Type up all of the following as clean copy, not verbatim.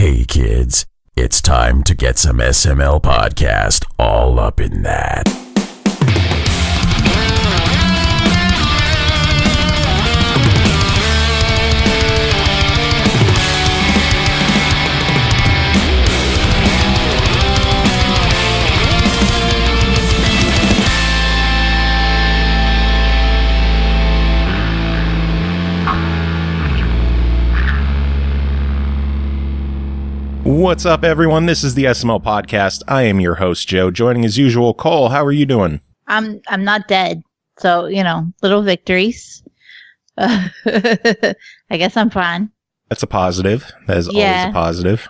Hey kids, it's time to get some SML podcast all up in that. What's up, everyone? This is the SML podcast. I am your host, Joe. Joining as usual, Cole. How are you doing? I'm not dead, so little victories. I guess I'm fine. That's a positive. That is always a positive.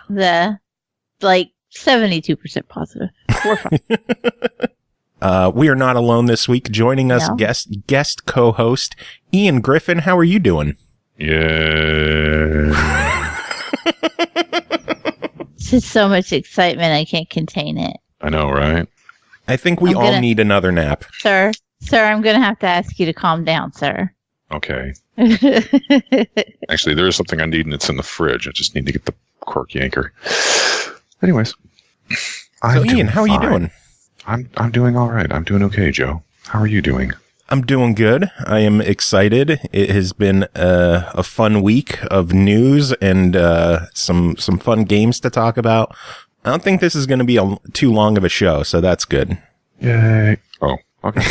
72% positive. We're fine. We are not alone this week. Joining us, guest co-host Ian Griffin. How are you doing? Yeah. Just so much excitement, I can't contain it. I know, right? I think we all need another nap. Sir, I'm going to have to ask you to calm down, sir. Okay. Actually, there is something I need, and it's in the fridge. I just need to get the cork yanker. Anyways. So, Ian, how are you doing? I'm doing all right. I'm doing okay, Joe. How are you doing? I'm doing good. I am excited. It has been a fun week of news and some fun games to talk about. I don't think this is going to be too long of a show, so that's good. Yay. Oh, okay.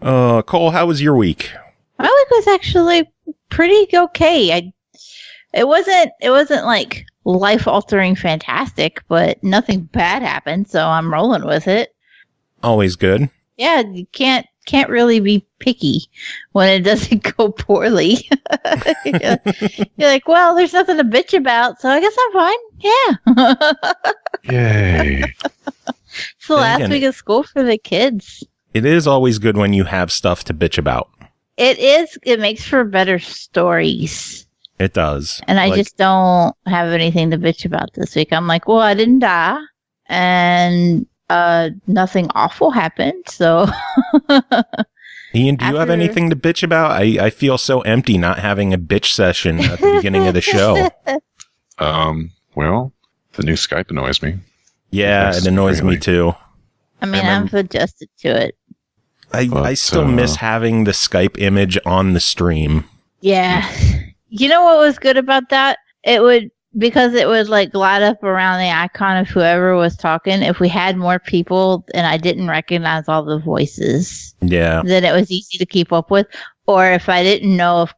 Cole, how was your week? My week was actually pretty okay. It wasn't like life-altering fantastic, but nothing bad happened, so I'm rolling with it. Always good. Yeah, you can't really be picky when it doesn't go poorly. You're like, well, there's nothing to bitch about, so I guess I'm fine. Yeah. Yay. It's the last week of school for the kids. It is always good when you have stuff to bitch about. It is. It makes for better stories. It does. And I just don't have anything to bitch about this week. I'm like, well, I didn't die. And nothing awful happened, so... Ian, do you have anything to bitch about? I feel so empty not having a bitch session at the beginning of the show. Well, the new Skype annoys me. Yeah, it annoys me too. I mean, I've adjusted to it. I still miss having the Skype image on the stream. Yeah. You know what was good about that? Because it would like glide up around the icon of whoever was talking. If we had more people and I didn't recognize all the voices, then it was easy to keep up with. Or if I didn't know if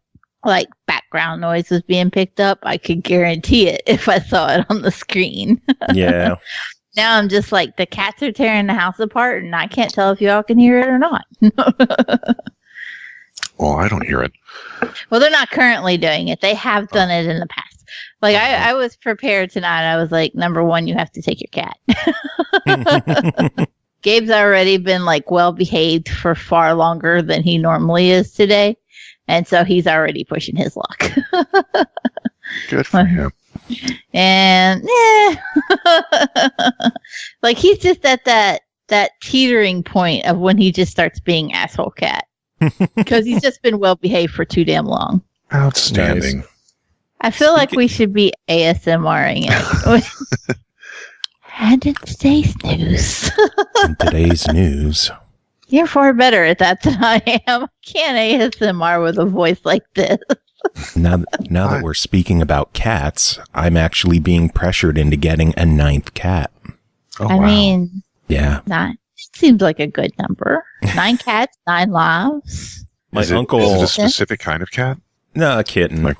like background noise was being picked up, I could guarantee it if I saw it on the screen. Yeah. Now I'm just like, the cats are tearing the house apart and I can't tell if y'all can hear it or not. Well, I don't hear it. Well, they're not currently doing it. They have done it in the past. Like, I was prepared tonight. I was like, number one, you have to take your cat. Gabe's already been, like, well-behaved for far longer than he normally is today. And so he's already pushing his luck. Good for him. And, like, he's just at that teetering point of when he just starts being asshole cat. Because he's just been well-behaved for too damn long. Outstanding. Nice. I feel like we should be ASMRing it. And in today's news. You're far better at that than I am. I can't ASMR with a voice like this. Now that we're speaking about cats, I'm actually being pressured into getting a 9th cat. Oh, I mean, yeah. 9. It seems like a good number. 9 cats, 9 lives. My uncle... Is it a specific kind of cat? No, a kitten. What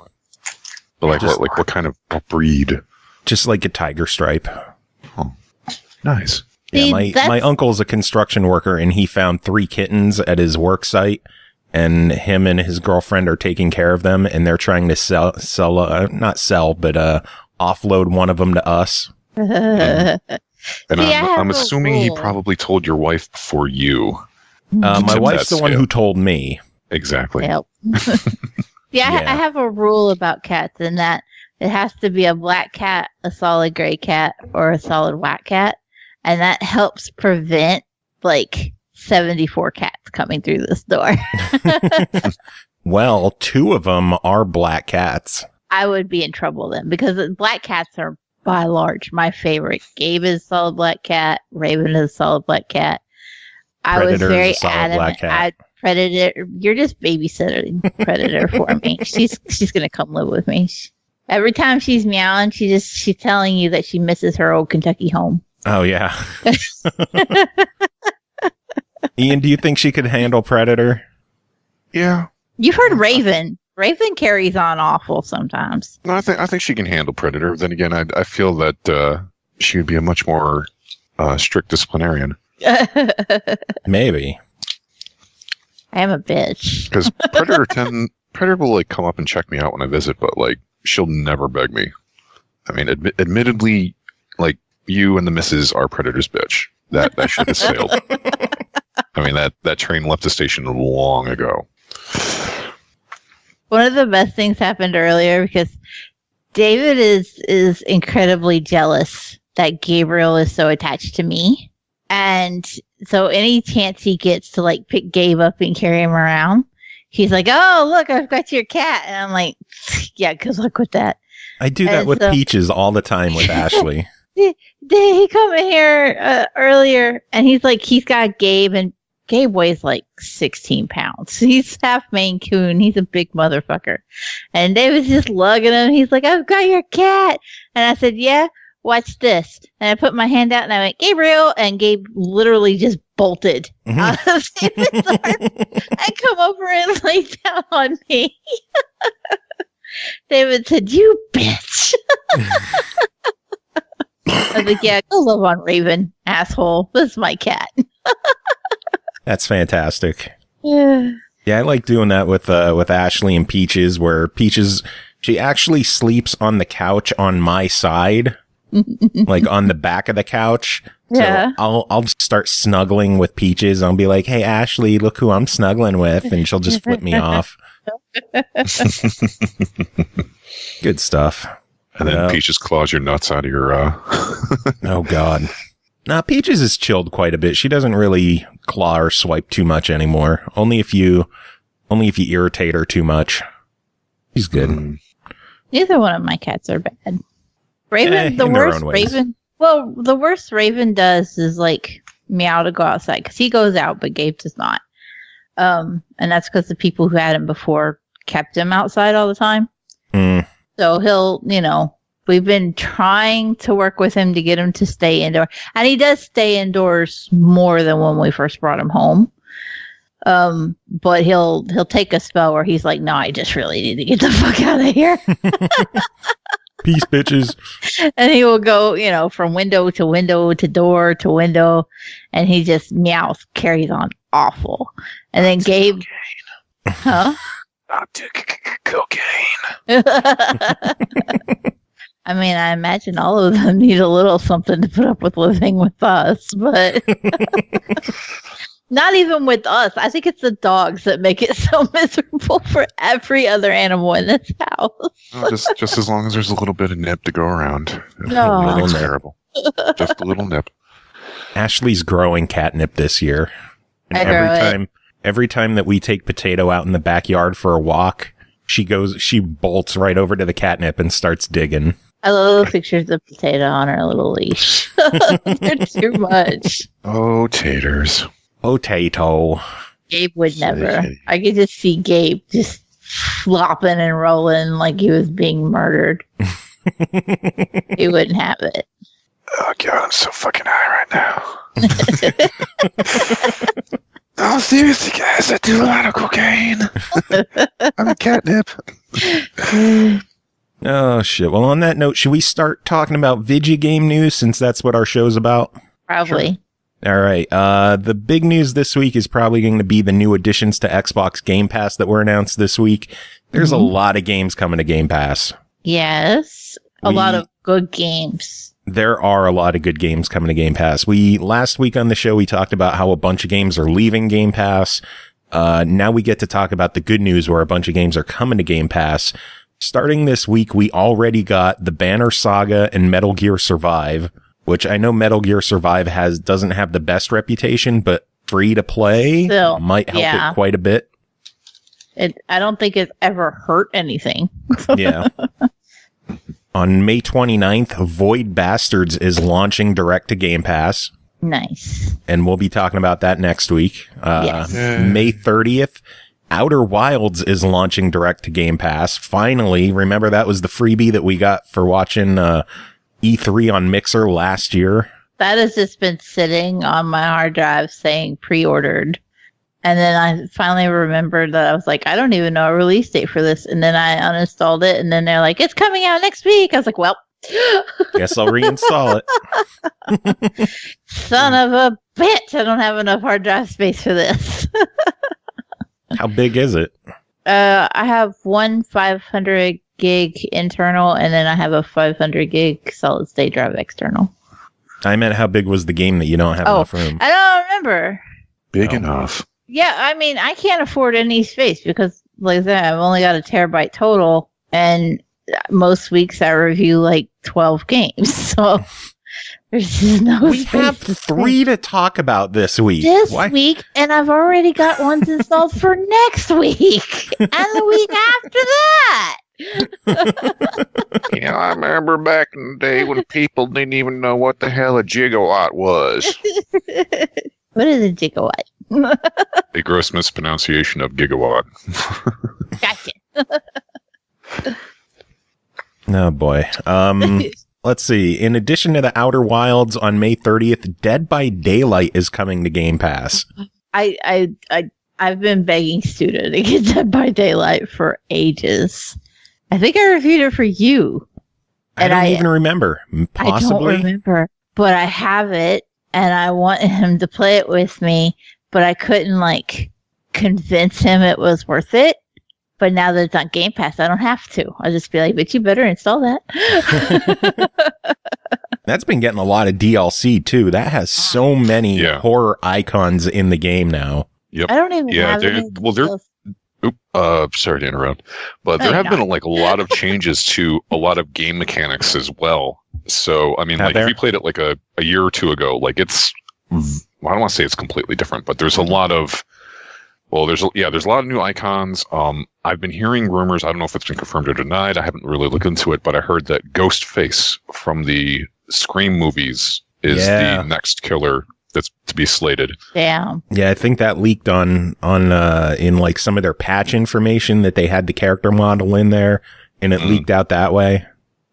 kind of breed? Just like a tiger stripe. Oh, nice. Yeah, my uncle's a construction worker, and he found 3 kittens at his work site, and him and his girlfriend are taking care of them, and they're trying to offload one of them to us. And I'm assuming he probably told your wife before you. My wife's the one who told me. Exactly. Yep. I have a rule about cats in that it has to be a black cat, a solid gray cat, or a solid white cat. And that helps prevent like 74 cats coming through this door. Well, 2 of them are black cats. I would be in trouble then, because the black cats are by large my favorite. Gabe is a solid black cat. Raven is a solid black cat. I was very adamant. Predator, you're just babysitting Predator for me. She's gonna come live with me. Every time she's meowing, she's telling you that she misses her old Kentucky home. Oh yeah. Ian, do you think she could handle Predator? Yeah. You've heard Raven. Raven carries on awful sometimes. No, I think she can handle Predator. Then again, I feel that she would be a much more strict disciplinarian. Maybe. I am a bitch. Because Predator will like come up and check me out when I visit, but like she'll never beg me. I mean, admittedly, like you and the missus are Predator's bitch. That ship has sailed. I mean that train left the station long ago. One of the best things happened earlier because David is incredibly jealous that Gabriel is so attached to me. And so any chance he gets to like pick Gabe up and carry him around, he's like, "Oh, look, I've got your cat." And I'm like, "Yeah, good luck with that." I do that with Peaches all the time with Ashley. Did he come in here earlier? And he's like, he's got Gabe, and Gabe weighs like 16 pounds. He's half Maine Coon. He's a big motherfucker. And David's just lugging him. He's like, "I've got your cat." And I said, "Yeah, watch this." And I put my hand out and I went, "Gabriel." And Gabe literally just bolted out of David's arms and come over and lay down on me. David said, "You bitch." I was like, "Yeah, go love on Raven, asshole. This is my cat." That's fantastic. Yeah. Yeah, I like doing that with Ashley and Peaches, where Peaches, she actually sleeps on the couch on my side, like on the back of the couch. Yeah. So I'll start snuggling with Peaches. I'll be like, "Hey, Ashley, look who I'm snuggling with," and she'll just flip me off. Good stuff. And then Peaches claws your nuts out of your... Oh, God. Nah, Peaches is chilled quite a bit. She doesn't really claw or swipe too much anymore. Only if you irritate her too much. She's good. Neither one of my cats are bad. Raven, the worst Raven... Well, the worst Raven does is, like, meow to go outside. Because he goes out, but Gabe does not. And that's because the people who had him before kept him outside all the time. So he'll, we've been trying to work with him to get him to stay indoors. And he does stay indoors more than when we first brought him home. But he'll take a spell where he's like, "No, I just really need to get the fuck out of here." Peace, bitches. And he will go, from window to window to door to window. And he just meows, carries on awful. And then Gabe... Huh? Not cocaine. I mean, I imagine all of them need a little something to put up with living with us, but not even with us. I think it's the dogs that make it so miserable for every other animal in this house. No, just as long as there's a little bit of nip to go around. No. Nothing's terrible. Just a little nip. Ashley's growing catnip this year. And every time that we take Potato out in the backyard for a walk, she bolts right over to the catnip and starts digging. I love the pictures of Potato on her little leash. They're too much. Oh, taters. Potato. Gabe would never. I could just see Gabe just flopping and rolling like he was being murdered. He wouldn't have it. Oh, God, I'm so fucking high right now. Oh, seriously, guys, I do a lot of cocaine. I'm a catnip. Oh, shit. Well, on that note, should we start talking about video game news, since that's what our show's about? Probably. Sure. All right. The big news this week is probably going to be the new additions to Xbox Game Pass that were announced this week. There's a lot of games coming to Game Pass. Yes. A lot of good games. There are a lot of good games coming to Game Pass. Last week on the show, we talked about how a bunch of games are leaving Game Pass. Now we get to talk about the good news where a bunch of games are coming to Game Pass. Starting this week, we already got the Banner Saga and Metal Gear Survive, which I know Metal Gear Survive doesn't have the best reputation, but free to play might help it quite a bit. I don't think it's ever hurt anything. Yeah. On May 29th, Void Bastards is launching direct to Game Pass. Nice. And we'll be talking about that next week. Yes. May 30th, Outer Wilds is launching direct to Game Pass. Finally, remember that was the freebie that we got for watching E3 on Mixer last year? That has just been sitting on my hard drive saying pre-ordered. And then I finally remembered that I was like, I don't even know a release date for this. And then I uninstalled it. And then they're like, it's coming out next week. I was like, well. Guess I'll reinstall it. Son of a bitch. I don't have enough hard drive space for this. How big is it? I have one 500 gig internal. And then I have a 500 gig solid state drive external. I meant how big was the game that you don't have enough room? I don't remember. Big enough. Yeah, I mean, I can't afford any space because, like I said, I've only got a terabyte total, and most weeks I review like 12 games, so there's just no We space have to 3 to talk about this week. week, and I've already got ones installed for next week, and the week after that. Yeah, I remember back in the day when people didn't even know what the hell a gigawatt was. What is a gigawatt? A gross mispronunciation of gigawatt. Gotcha. Oh boy. Let's see. In addition to the Outer Wilds on May 30th, Dead by Daylight is coming to Game Pass. I've been begging Studa to get Dead by Daylight for ages. I think I reviewed it for you. I don't even remember. Possibly. I don't remember, but I have it, and I want him to play it with me, but I couldn't, like, convince him it was worth it. But now that it's on Game Pass, I don't have to. I'll just be like, but you better install that. That's been getting a lot of DLC, too. That has so many horror icons in the game now. Yep. I don't even have any. Sorry to interrupt, but there have been like a lot of changes to a lot of game mechanics as well. So, I mean, like if you played it like a year or two ago, like it's, I don't want to say it's completely different, but there's a lot of, there's a lot of new icons. I've been hearing rumors. I don't know if it's been confirmed or denied. I haven't really looked into it, but I heard that Ghostface from the Scream movies is the next killer that's to be slated. Yeah. Yeah, I think that leaked on in like some of their patch information that they had the character model in there, and it leaked out that way.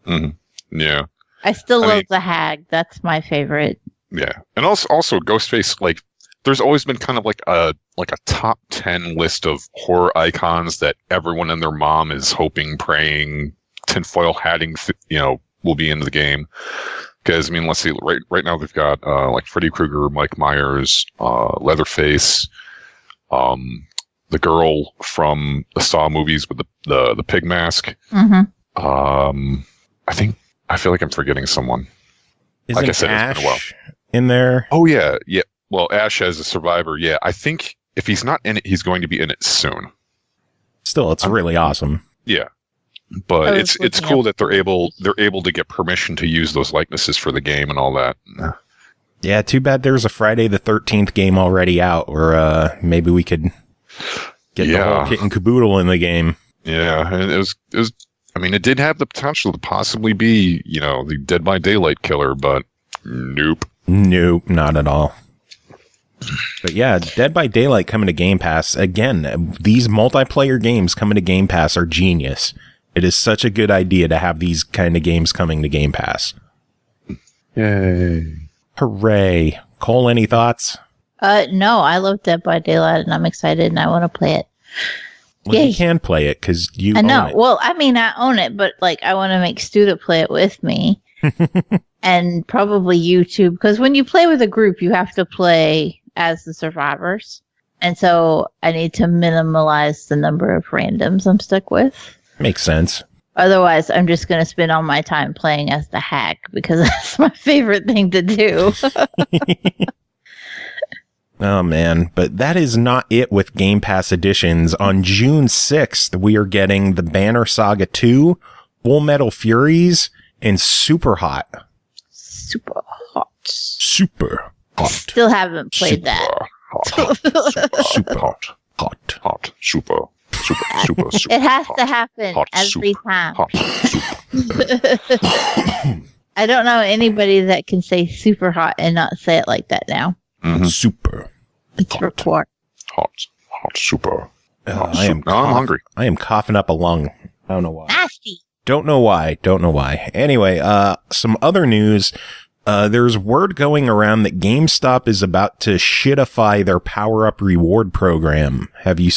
Mm-hmm. Yeah. I still love the Hag. That's my favorite. Yeah, and also Ghostface. Like, there's always been kind of like a top 10 list of horror icons that everyone and their mom is hoping, praying, tinfoil hatting, will be into the game. Because, I mean, let's see, right now they've got, like, Freddy Krueger, Mike Myers, Leatherface, the girl from the Saw movies with the pig mask. Mm-hmm. I feel like I'm forgetting someone. Isn't like I said, Ash it's been a while. in there? Oh, yeah. Well, Ash as a survivor, yeah. I think if he's not in it, he's going to be in it soon. Still, it's really awesome. Yeah. But it's cool that they're able to get permission to use those likenesses for the game and all that. Yeah, too bad there's a Friday the 13th game already out, or maybe we could get the whole kit and caboodle in the game. Yeah, and it was. I mean, it did have the potential to possibly be, the Dead by Daylight killer, but nope, not at all. But yeah, Dead by Daylight coming to Game Pass again. These multiplayer games coming to Game Pass are genius. It is such a good idea to have these kind of games coming to Game Pass. Yay. Hooray. Cole, any thoughts? No, I love Dead by Daylight, and I'm excited, and I want to play it. Well, you can play it, because you I know. own it. Well, I mean, I own it, but, like, I want to make Stu to play it with me. And probably YouTube, because when you play with a group, you have to play as the survivors. And so I need to minimize the number of randoms I'm stuck with. Makes sense. Otherwise, I'm just going to spend all my time playing as the hack because that's my favorite thing to do. Oh, man. But that is not it with Game Pass editions. On June 6th, we are getting the Banner Saga 2, Full Metal Furies, and Super Hot. Super hot. Super hot. Still haven't played that. Hot. Super hot. Hot. Super Super. It has hot, to happen hot every soup, time. Hot soup. I don't know anybody that can say super hot and not say it like that now. Mm-hmm. Super. It's required. Hot super. I am now I'm hungry. I am coughing up a lung. I don't know why. Nasty. Don't know why. Anyway, some other news. There's word going around that GameStop is about to shitify their Powerup reward program. Have you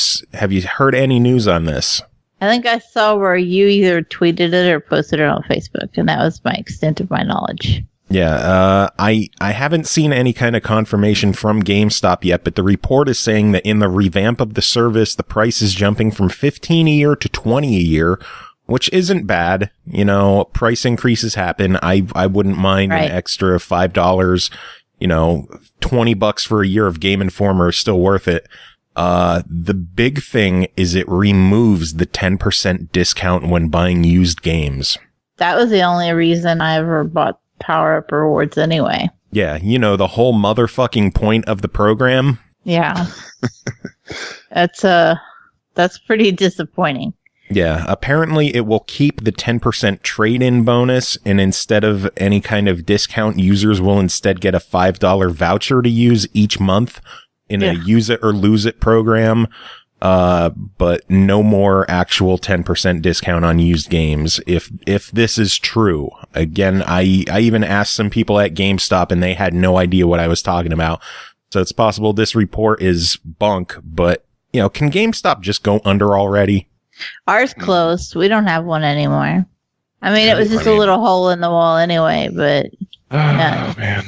heard any news on this? I think I saw where you either tweeted it or posted it on Facebook, and that was my extent of my knowledge. Yeah, I haven't seen any kind of confirmation from GameStop yet, but the report is saying that in the revamp of the service, the price is jumping from $15 a year to $20 a year, which isn't bad. You know, price increases happen. I wouldn't mind Right. an extra $5, you know, $20 for a year of Game Informer is still worth it. The big thing is it removes the 10% discount when buying used games. That was the only reason I ever bought Powerup rewards anyway. Yeah, you know, the whole motherfucking point of the program. Yeah. That's pretty disappointing. Yeah, apparently it will keep the 10% trade-in bonus, and instead of any kind of discount, users will instead get a $5 voucher to use each month in a use it or lose it program. But no more actual 10% discount on used games. If this is true, again, I even asked some people at GameStop and they had no idea what I was talking about. So it's possible this report is bunk, but you know, can GameStop just go under already? Ours closed. We don't have one anymore. I mean, it was just a little hole in the wall anyway, but Oh man,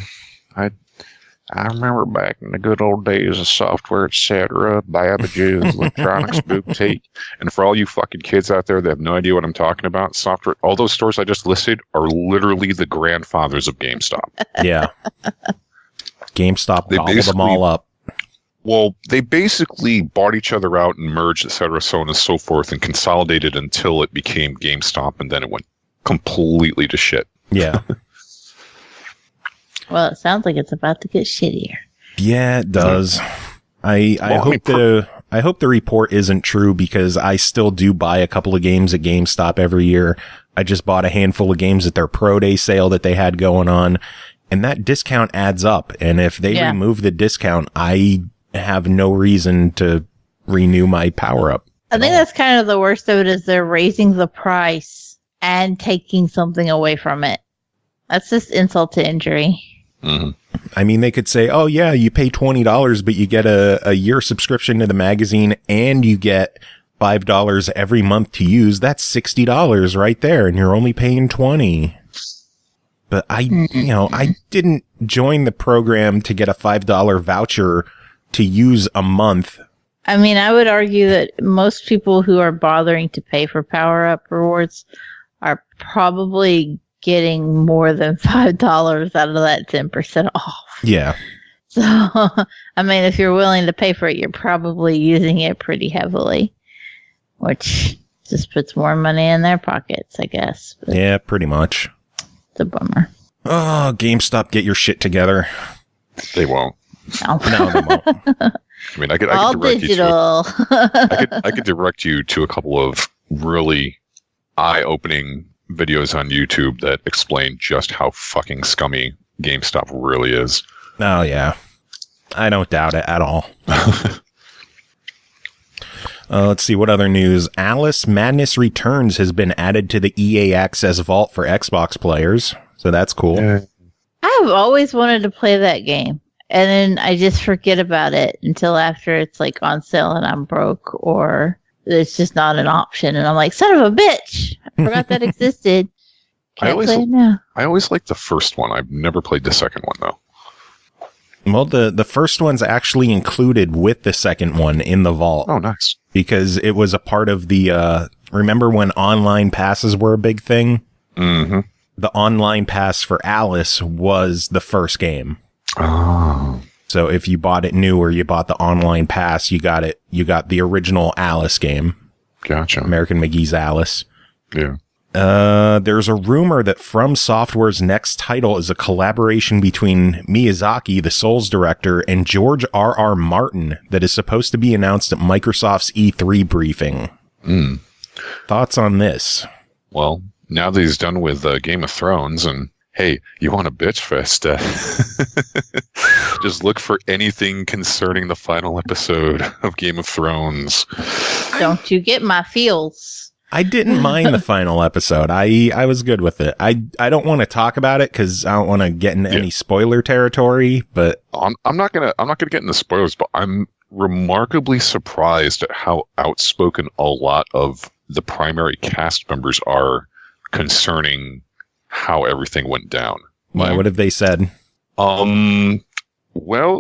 I remember back in the good old days of Software Etc., Babbage's, Electronics Boutique, and for all you fucking kids out there that have no idea what I'm talking about, software, all those stores I just listed are literally the grandfathers of GameStop. Yeah. GameStop gobbled them all up. Well, they basically bought each other out and merged, etc., so on and so forth, and consolidated until it became GameStop, and then it went completely to shit. Yeah. well, it sounds like it's about to get shittier. Yeah, it does. I hope the report isn't true, because I still do buy a couple of games at GameStop every year. I just bought a handful of games at their Pro Day sale that they had going on, and that discount adds up. And if they remove the discount, I have no reason to renew my Powerup. I think that's kind of the worst of it, is they're raising the price and taking something away from it. That's just insult to injury. Mm-hmm. I mean, they could say, oh yeah, you pay $20, but you get a year subscription to the magazine and you get $5 every month to use. That's $60 right there, and you're only paying $20. But I didn't join the program to get a $5 voucher to use a month. I mean, I would argue that most people who are bothering to pay for Powerup rewards are probably getting more than $5 out of that 10% off. Yeah. So, I mean, if you're willing to pay for it, you're probably using it pretty heavily, which just puts more money in their pockets, I guess. But yeah, pretty much. it's a bummer. Oh, GameStop, get your shit together. They won't. No, they won't. I mean, I could direct digital. I could direct you to a couple of really eye-opening videos on YouTube that explain just how fucking scummy GameStop really is. Oh, yeah. I don't doubt it at all. Let's see, what other news? Alice Madness Returns has been added to the EA Access Vault for Xbox players, so that's cool. I've always wanted to play that game, and then I just forget about it until after it's like on sale and I'm broke, or it's just not an option, and I'm like, son of a bitch, I forgot that existed. Can I play it now? I always liked the first one. I've never played the second one, though. Well, the first one's actually included with the second one in the vault. Oh, nice. Because it was a part of the, remember when online passes were a big thing? Mm-hmm. The online pass for Alice was the first game. Oh. So if you bought it new or you bought the online pass, you got the original Alice game. Gotcha. American McGee's Alice. Yeah. There's a rumor that From Software's next title is a collaboration between Miyazaki, the Souls director, and George R.R. Martin that is supposed to be announced at Microsoft's E3 briefing. Thoughts on this? Well, now that he's done with Game of Thrones, and hey, you want a bitch fest? Just look for anything concerning the final episode of Game of Thrones. Don't you get my feels? I didn't mind the final episode. I was good with it. I don't want to talk about it because I don't want to get into any spoiler territory. But I'm not gonna get into spoilers. But I'm remarkably surprised at how outspoken a lot of the primary cast members are concerning how everything went down. Why? What have they said? Well,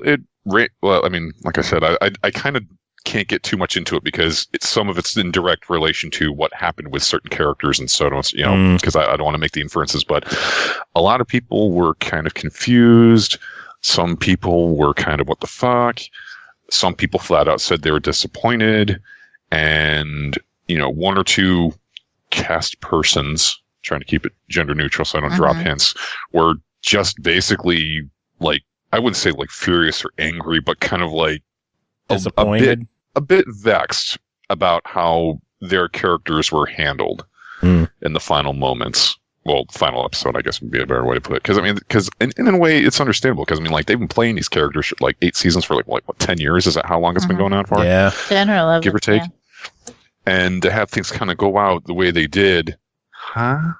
I mean, like I said, I kind of can't get too much into it because some of it's in direct relation to what happened with certain characters and so on, because I don't want to make the inferences, but a lot of people were kind of confused. Some people were kind of, what the fuck? Some people flat out said they were disappointed, and, one or two cast persons, trying to keep it gender neutral so I don't drop hints, were just basically like, I wouldn't say like furious or angry, but kind of like disappointed, a bit vexed about how their characters were handled in the final moments. Well, final episode, I guess, would be a better way to put it. Because in a way, it's understandable. Because they've been playing these characters like 8 seasons for like 10 years? Is that how long it's been going on for? Yeah, 10 or 11, give or take. Yeah. And to have things kind of go out the way they did, Well,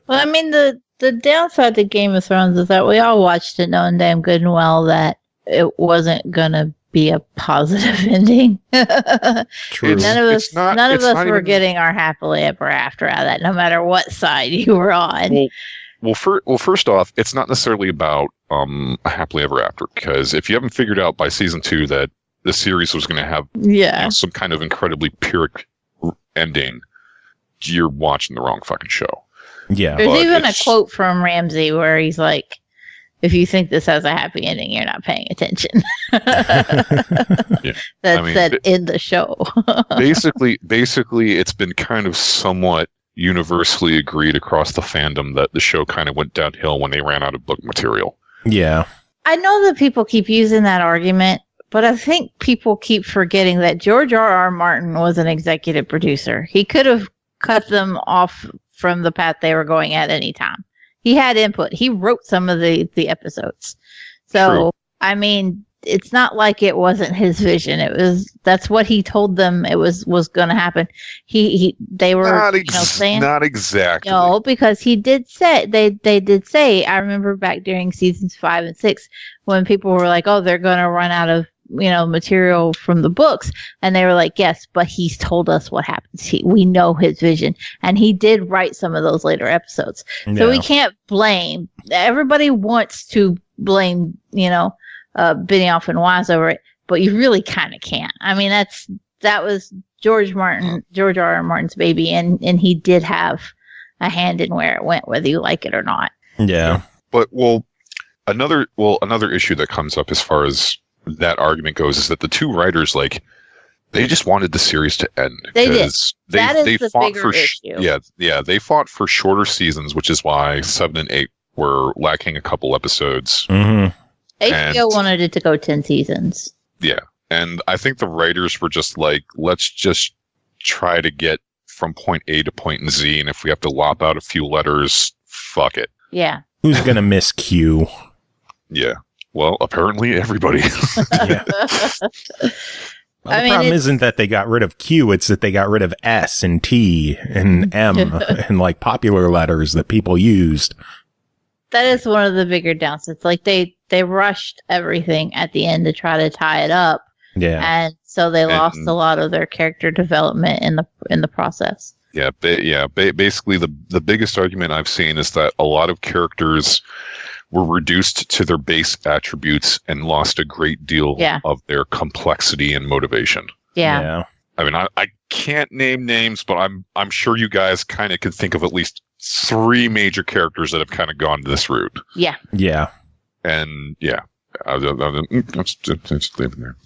I mean, the downside to Game of Thrones is that we all watched it knowing damn good and well that it wasn't gonna be a positive ending. True. None of us were getting our happily ever after out of that, no matter what side you were on. Well, first off, it's not necessarily about a happily ever after, because if you haven't figured out by season 2 that the series was going to have some kind of incredibly pyrrhic ending, you're watching the wrong fucking show. Yeah. There's even a quote from Ramsey where he's like, if you think this has a happy ending, you're not paying attention. That's said in the show. basically, it's been kind of somewhat universally agreed across the fandom that the show kind of went downhill when they ran out of book material. Yeah. I know that people keep using that argument, but I think people keep forgetting that George R.R. Martin was an executive producer. He could have cut them off from the path they were going at any time. He had input. He wrote some of the episodes. So, true. I mean, it's not like it wasn't his vision. That's what he told them it was going to happen. They were saying not exactly. No, because he did say they did say, I remember back during seasons 5 and 6 when people were like, "Oh, they're going to run out of material from the books," and they were like, "Yes, but he's told us what happens. We know his vision," and he did write some of those later episodes. Yeah. So we can't blame. Everybody wants to blame, Benioff and Weiss over it, but you really kind of can't. I mean, that was George R.R. Martin's baby, and he did have a hand in where it went, whether you like it or not. Yeah, but another issue that comes up as far as that argument goes is that the two writers, they just wanted the series to end. They did. That is the fought bigger issue. Yeah. They fought for shorter seasons, which is why 7 and 8 were lacking a couple episodes. Mm-hmm. HBO wanted it to go 10 seasons. Yeah. And I think the writers were just like, let's just try to get from point A to point Z, and if we have to lop out a few letters, fuck it. Yeah. Who's going to miss Q? Yeah. Well, apparently everybody. Yeah. Well, the problem isn't that they got rid of Q, it's that they got rid of S and T and M and popular letters that people used. That is one of the bigger downsides. They rushed everything at the end to try to tie it up. Yeah. And so they lost a lot of their character development in the process. Yeah. Basically, the biggest argument I've seen is that a lot of characters were reduced to their base attributes and lost a great deal of their complexity and motivation. Yeah. I mean, I can't name names, but I'm sure you guys kind of could think of at least 3 major characters that have kind of gone this route. Yeah. Yeah. And let's leave it there.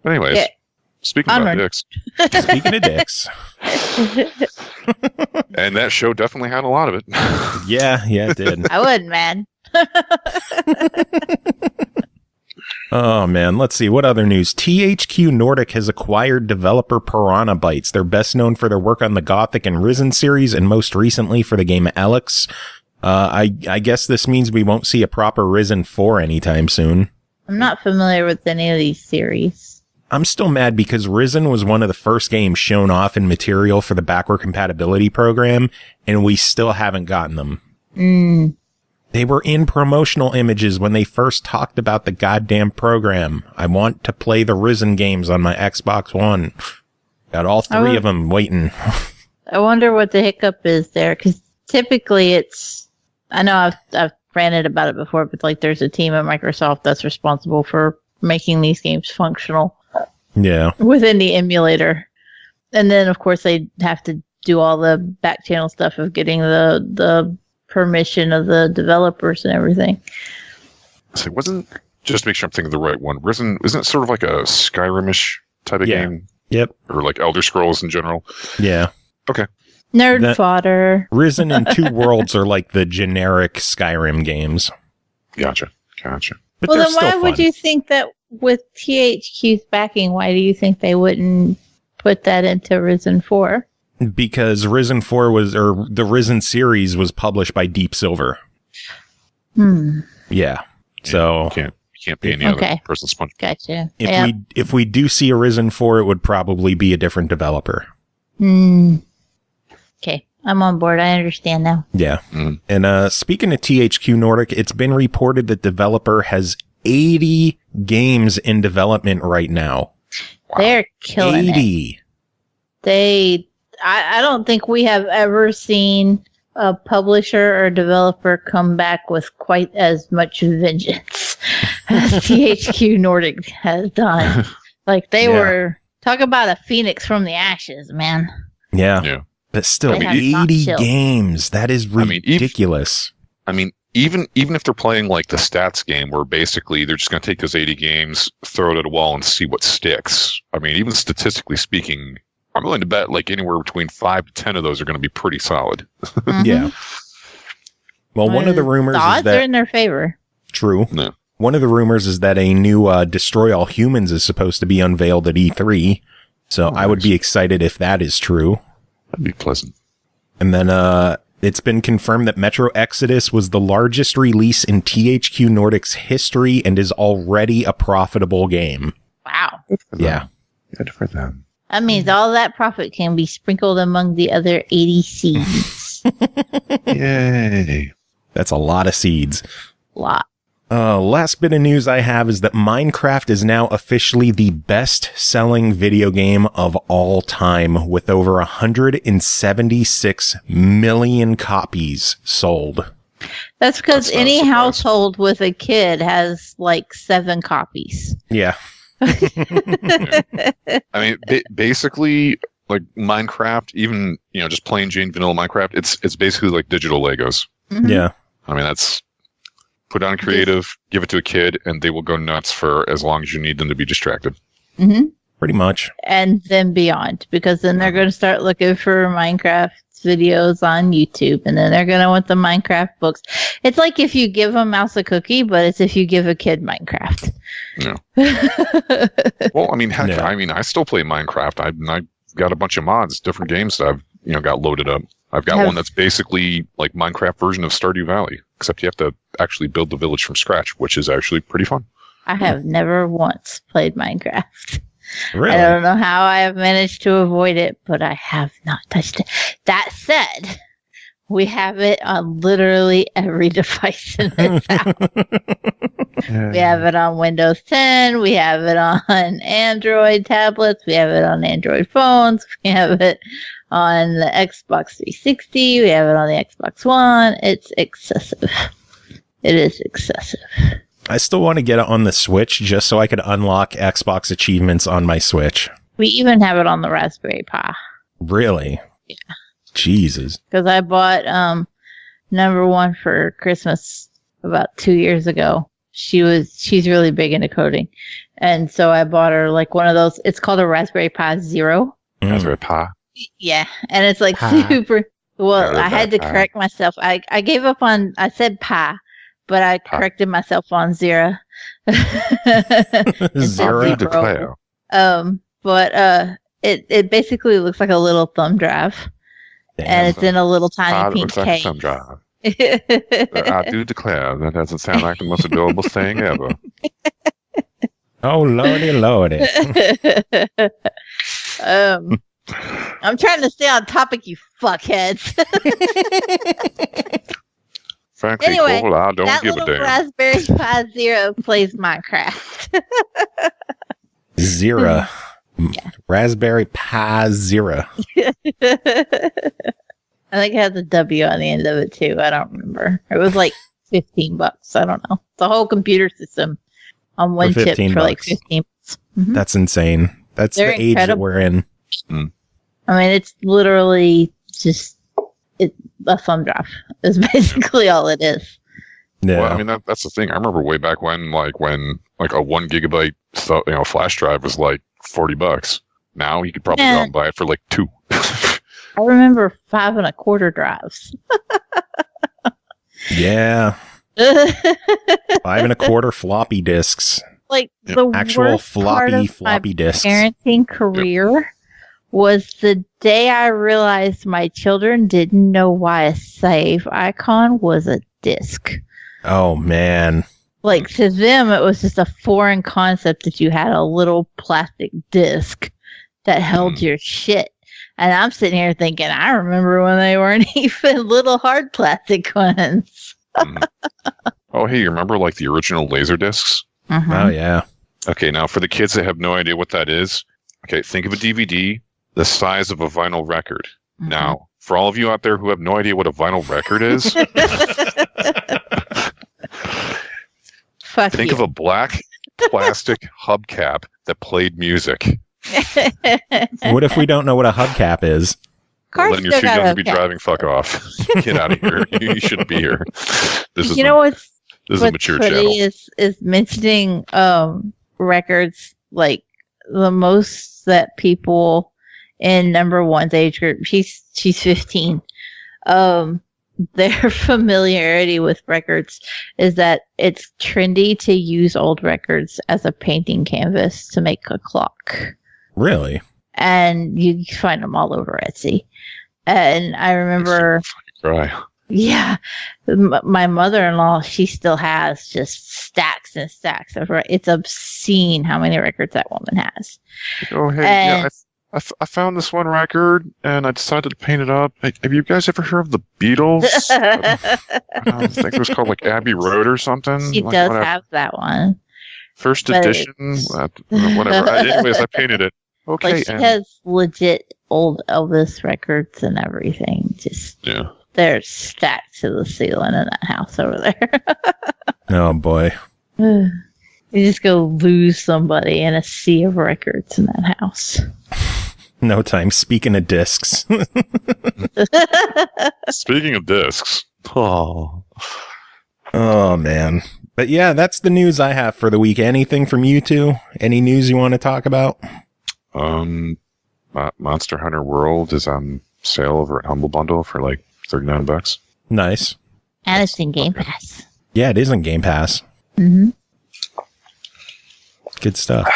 But anyways. Yeah. Speaking about dicks. Speaking of dicks. And that show definitely had a lot of it. Yeah, it did. I wasn't mad. Oh, man. Let's see. What other news? THQ Nordic has acquired developer Piranha Bytes. They're best known for their work on the Gothic and Risen series, and most recently for the game Alex. I guess this means we won't see a proper Risen 4 anytime soon. I'm not familiar with any of these series. I'm still mad because Risen was one of the first games shown off in material for the backward compatibility program, and we still haven't gotten them. They were in promotional images when they first talked about the goddamn program. I want to play the Risen games on my Xbox One. Got all three of them waiting. I wonder what the hiccup is there, because typically it's... I know I've ranted about it before, but like there's a team at Microsoft that's responsible for making these games functional. Yeah. Within the emulator. And then, of course, they have to do all the back channel stuff of getting the permission of the developers and everything. So it wasn't, just to make sure I'm thinking of the right one, Risen, isn't it sort of like a Skyrim-ish type of game? Yep. Or like Elder Scrolls in general? Yeah. Okay. Nerd fodder. Risen and Two Worlds are like the generic Skyrim games. Gotcha. But Well, then still why would fun. you think that with THQ's backing, why do you think they wouldn't put that into Risen 4? Because Risen 4 or the Risen series was published by Deep Silver. Yeah. So you can't pay any other person's sponge. Gotcha. if we do see a Risen 4, it would probably be a different developer. Okay. I'm on board. I understand now. Yeah. And speaking of THQ Nordic, it's been reported that developer has 80 games in development right now. Wow. They're killing 80. it. I don't think we have ever seen a publisher or developer come back with quite as much vengeance as THQ Nordic has done. Like they were, talk about a phoenix from the ashes, man. Yeah. But still, 80 games. That is ridiculous. Even if they're playing like the stats game where basically they're just going to take those 80 games, throw it at a wall and see what sticks. I mean, even statistically speaking, I'm willing to bet like anywhere between 5 to 10 of those are going to be pretty solid. Yeah. Well, one of the rumors the odds is that... are in their favor. True. No. One of the rumors is that a new Destroy All Humans is supposed to be unveiled at E3. So I would be excited if that is true. That'd be pleasant. And then it's been confirmed that Metro Exodus was the largest release in THQ Nordic's history and is already a profitable game. Wow. Yeah. Good for them. That means all that profit can be sprinkled among the other 80 seeds. Yay. That's a lot of seeds. Lot. Last bit of news I have is that Minecraft is now officially the best-selling video game of all time, with over 176 million copies sold. That's because any household with a kid has like 7 copies. Yeah. I mean, basically, like Minecraft, even just plain Jane vanilla Minecraft, it's basically like digital Legos. Mm-hmm. Yeah. I mean, that's put on creative, give it to a kid, and they will go nuts for as long as you need them to be distracted. Mm-hmm. Pretty much. And then beyond, because then they're going to start looking for Minecraft videos on YouTube, and then they're going to want the Minecraft books. It's like if you give a mouse a cookie, but it's if you give a kid Minecraft. Yeah. Well, I mean, heck, Yeah. I mean, I still play Minecraft. I've got a bunch of mods, different games that I've got loaded up. I've got one that's basically like Minecraft version of Stardew Valley, except you have to actually build the village from scratch, which is actually pretty fun. I have never once played Minecraft. Really? I don't know how I have managed to avoid it, but I have not touched it. That said, we have it on literally every device in this house. We have it on Windows 10. We have it on Android tablets. We have it on Android phones. We have it on the Xbox 360. We have it on the Xbox One. It's excessive. It is excessive. I still want to get it on the Switch just so I could unlock Xbox achievements on my Switch. We even have it on the Raspberry Pi. Really? Yeah. Jesus. Because I bought number 1 for Christmas about 2 years ago. she's really big into coding. And so I bought her like one of those. It's called a Raspberry Pi Zero. Raspberry Pi. Yeah. And it's like super. Well, I had to correct myself. I gave up on, I said Pi, but I corrected myself on Zero. Zero. But it basically looks like a little thumb drive. Damn. And it's in a little tiny pink looks like case. a thumb drive. But I do declare that doesn't sound like the most adorable thing ever. Oh, lordy. I'm trying to stay on topic, you fuckheads. Frankly, anyway, Cole, I don't that give a little damn. Raspberry Pi Zero plays Minecraft. Zero. Yeah. Raspberry Pi Zero. I think it has a W on the end of it too. I don't remember. It was like $15. I don't know. The whole computer system on one chip for like $15. Mm-hmm. That's insane. That's They're the age that we're in. Mm. I mean, it's literally just a thumb drive. Is basically all it is. Yeah. Well, I mean that's the thing. I remember way back when a 1 gigabyte flash drive was like $40. Now you could probably go out and buy it for like $2. I remember 5 1/4 drives. Yeah. 5 1/4 floppy disks. Like the actual worst part of floppy my disks. parenting career was the day I realized my children didn't know why a save icon was a disk. Oh man. Like to them, it was just a foreign concept that you had a little plastic disc that held your shit. And I'm sitting here thinking, I remember when they weren't even little hard plastic ones. Oh, hey, you remember like the original laser discs? Oh yeah. Okay, now for the kids that have no idea what that is, okay, think of a DVD the size of a vinyl record. Now, for all of you out there who have no idea what a vinyl record is, think of a black plastic hubcap that played music. What if we don't know what a hubcap is? Well, then you're too young to be driving. Fuck off. Get out of here. You shouldn't be here. This is a mature channel. Is mentioning records like the most that people in number one's age group. She's 15. Their familiarity with records is that it's trendy to use old records as a painting canvas to make a clock. Really? And you find them all over Etsy. And I remember, yeah, my mother-in-law, she still has just stacks and stacks of it's obscene how many records that woman has. Oh, hey, I found this one record and I decided to paint it up. Have you guys ever heard of the Beatles? I think it was called like Abbey Road or something. She does have that one. First edition, whatever. Anyways, I painted it. Okay. Like she has legit old Elvis records and everything. Just they're stacked to the ceiling in that house over there. Oh boy. You just go lose somebody in a sea of records in that house. No time. Speaking of discs. Speaking of discs. Oh man. But yeah, that's the news I have for the week. Anything from you two? Any news you want to talk about? Monster Hunter World is on sale over at Humble Bundle for like $39. Nice. And it's in Game Pass. Yeah, it is in Game Pass. Mm-hmm. Good stuff.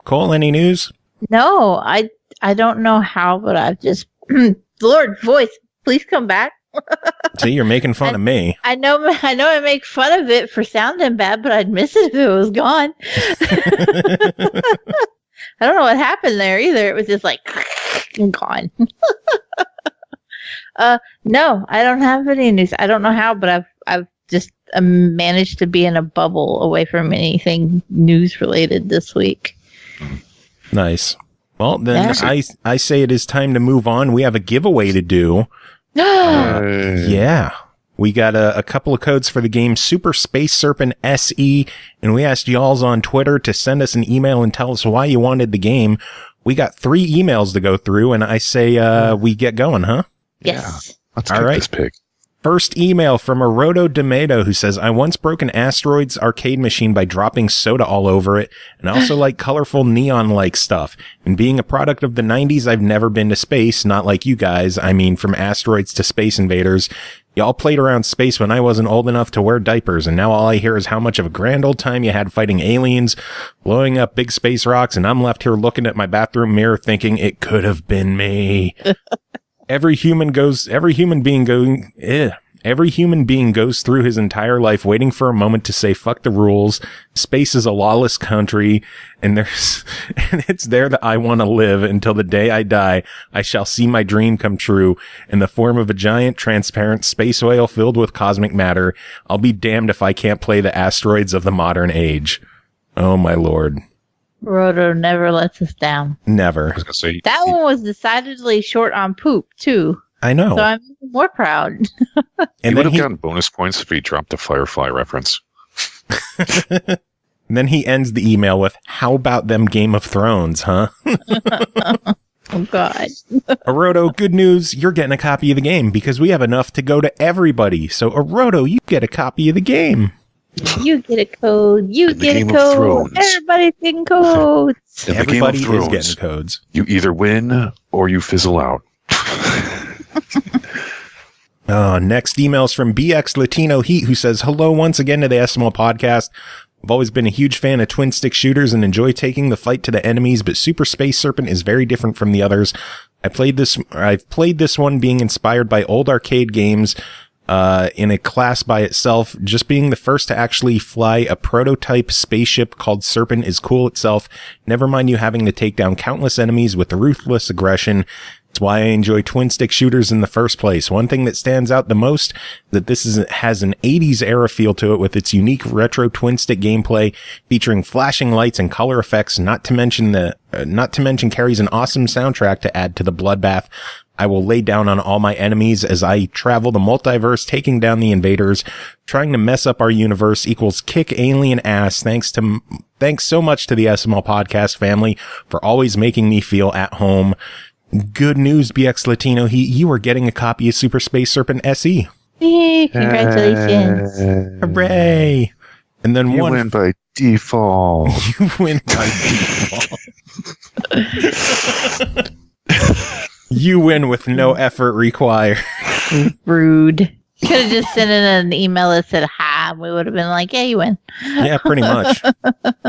Cole, any news? No, I don't know how, but I've just Lord voice, please come back. See, you're making fun of me. I know I make fun of it for sounding bad, but I'd miss it if it was gone. I don't know what happened there either. It was just like gone. No, I don't have any news. I don't know how, but I've just managed to be in a bubble away from anything news related this week. Nice. Well, then I say it is time to move on. We have a giveaway to do. Yeah. We got a couple of codes for the game Super Space Serpent SE, and we asked y'alls on Twitter to send us an email and tell us why you wanted the game. We got 3 emails to go through, and I say we get going, huh? Yes. Let's take this pick. First email from Aroto Demedo, who says, I once broke an asteroids arcade machine by dropping soda all over it, and I also like colorful neon-like stuff. And being a product of the 90s, I've never been to space, not like you guys. I mean, from asteroids to Space Invaders. Y'all played around space when I wasn't old enough to wear diapers, and now all I hear is how much of a grand old time you had fighting aliens, blowing up big space rocks, and I'm left here looking at my bathroom mirror thinking it could have been me. Every human being goes through his entire life waiting for a moment to say, fuck the rules. Space is a lawless country, and it's there that I want to live until the day I die. I shall see my dream come true in the form of a giant transparent space whale filled with cosmic matter. I'll be damned if I can't play the asteroids of the modern age. Oh my lord. Roto never lets us down. Never. I was gonna say, That one was decidedly short on poop, too. I know. So I'm even more proud. he would have gotten bonus points if he dropped a Firefly reference. And then he ends the email with, how about them Game of Thrones, huh? Oh, God. Aroto, good news. You're getting a copy of the game because we have enough to go to everybody. So, Aroto, you get a copy of the game. You get a code. You In the get a Game of code. Thrones. Everybody's getting codes. In the Game of Everybody is Thrones, getting codes. you either win or you fizzle out. Next email's from BX Latino Heat, who says, hello once again to the SML podcast. I've always been a huge fan of twin stick shooters and enjoy taking the fight to the enemies, but Super Space Serpent is very different from the others. I've played this one being inspired by old arcade games, in a class by itself. Just being the first to actually fly a prototype spaceship called Serpent is cool itself. Never mind you having to take down countless enemies with ruthless aggression. It's why I enjoy twin stick shooters in the first place. One thing that stands out the most that has an 80s era feel to it with its unique retro twin stick gameplay featuring flashing lights and color effects, not to mention carries an awesome soundtrack to add to the bloodbath I will lay down on all my enemies as I travel the multiverse, taking down the invaders. Trying to mess up our universe equals kick alien ass. Thanks so much to the SML podcast family for always making me feel at home. Good news, BX Latino. You are getting a copy of Super Space Serpent SE. Yay, congratulations. Hooray. And then You win by default. You win by default. You win with no effort required. Rude. Could have just sent in an email that said hi, and we would have been like, yeah, you win. Yeah, pretty much.